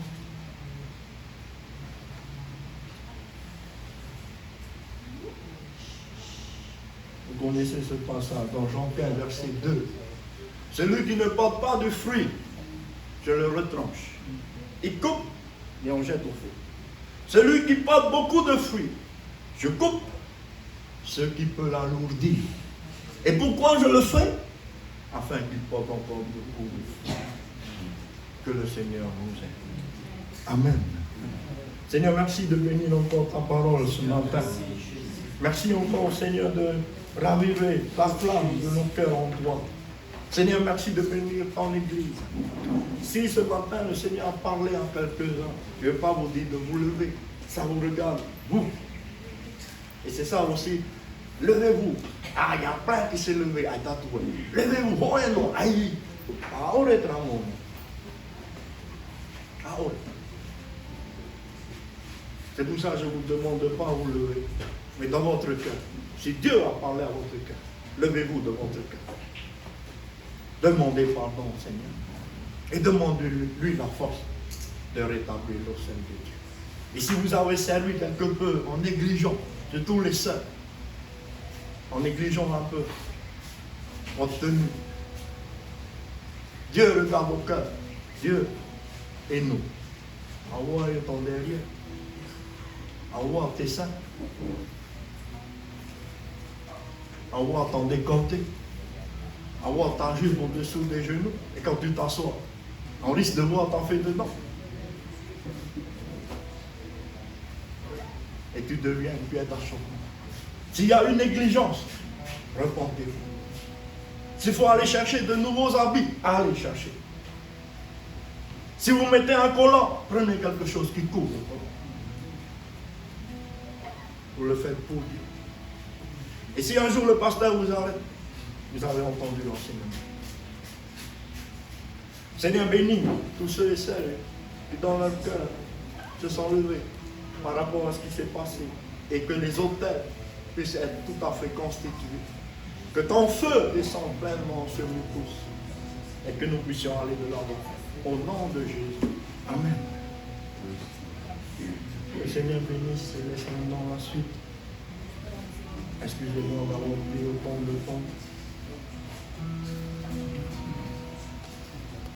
vous connaissez ce passage dans Jean 15, verset 2. Celui qui ne porte pas de fruits, je le retranche. Il coupe et on jette au feu. Celui qui porte beaucoup de fruits, je coupe ce qui peut l'alourdir. Et pourquoi je le fais? Afin qu'il porte encore beaucoup de fruits. Que le Seigneur nous aide. Amen. Seigneur, merci de bénir encore ta parole ce matin. Merci encore, Seigneur, de raviver la flamme de nos cœurs en toi. Seigneur, merci de bénir ton Église. Si ce matin le Seigneur a parlé à quelques-uns, je ne vais pas vous dire de vous lever. Ça vous regarde, vous. Et c'est ça aussi. Levez-vous. Ah, il y a plein qui s'est levé. Levez-vous. Oh non, aïe. Ahora entramos. Ahora. C'est pour ça que je ne vous demande de pas vous lever. Mais dans votre cœur. Si Dieu a parlé à votre cœur, levez-vous de votre cœur. Demandez pardon au Seigneur. Et demandez-lui la force de rétablir au sein de Dieu. Et si vous avez servi quelque peu en négligeant de tous les saints, en négligeant un peu votre tenue, Dieu regarde au cœur. Dieu et nous. Envoie ton derrière. Envoie tes seins. Envoie ton décolleté. Envoie ta jupe au-dessous des genoux. Et quand tu t'assois, on risque de voir t'en fait dedans. Et tu deviens une pièce d'achat. S'il y a une négligence, repentez-vous. S'il faut aller chercher de nouveaux habits, allez chercher. Si vous mettez un collant, prenez quelque chose qui couvre le collant. Vous le faites pour Dieu. Et si un jour le pasteur vous arrête, vous avez entendu l'enseignement. Seigneur, bénis tous ceux et celles qui dans leur cœur se sont levés par rapport à ce qui s'est passé et que les autels puissent être tout à fait constitués. Que ton feu descende pleinement sur nous tous et que nous puissions aller de l'avant. Au nom de Jésus. Amen. Le Seigneur bénisse et laisse-nous dans la suite. Excusez-moi d'avoir pris autant de temps.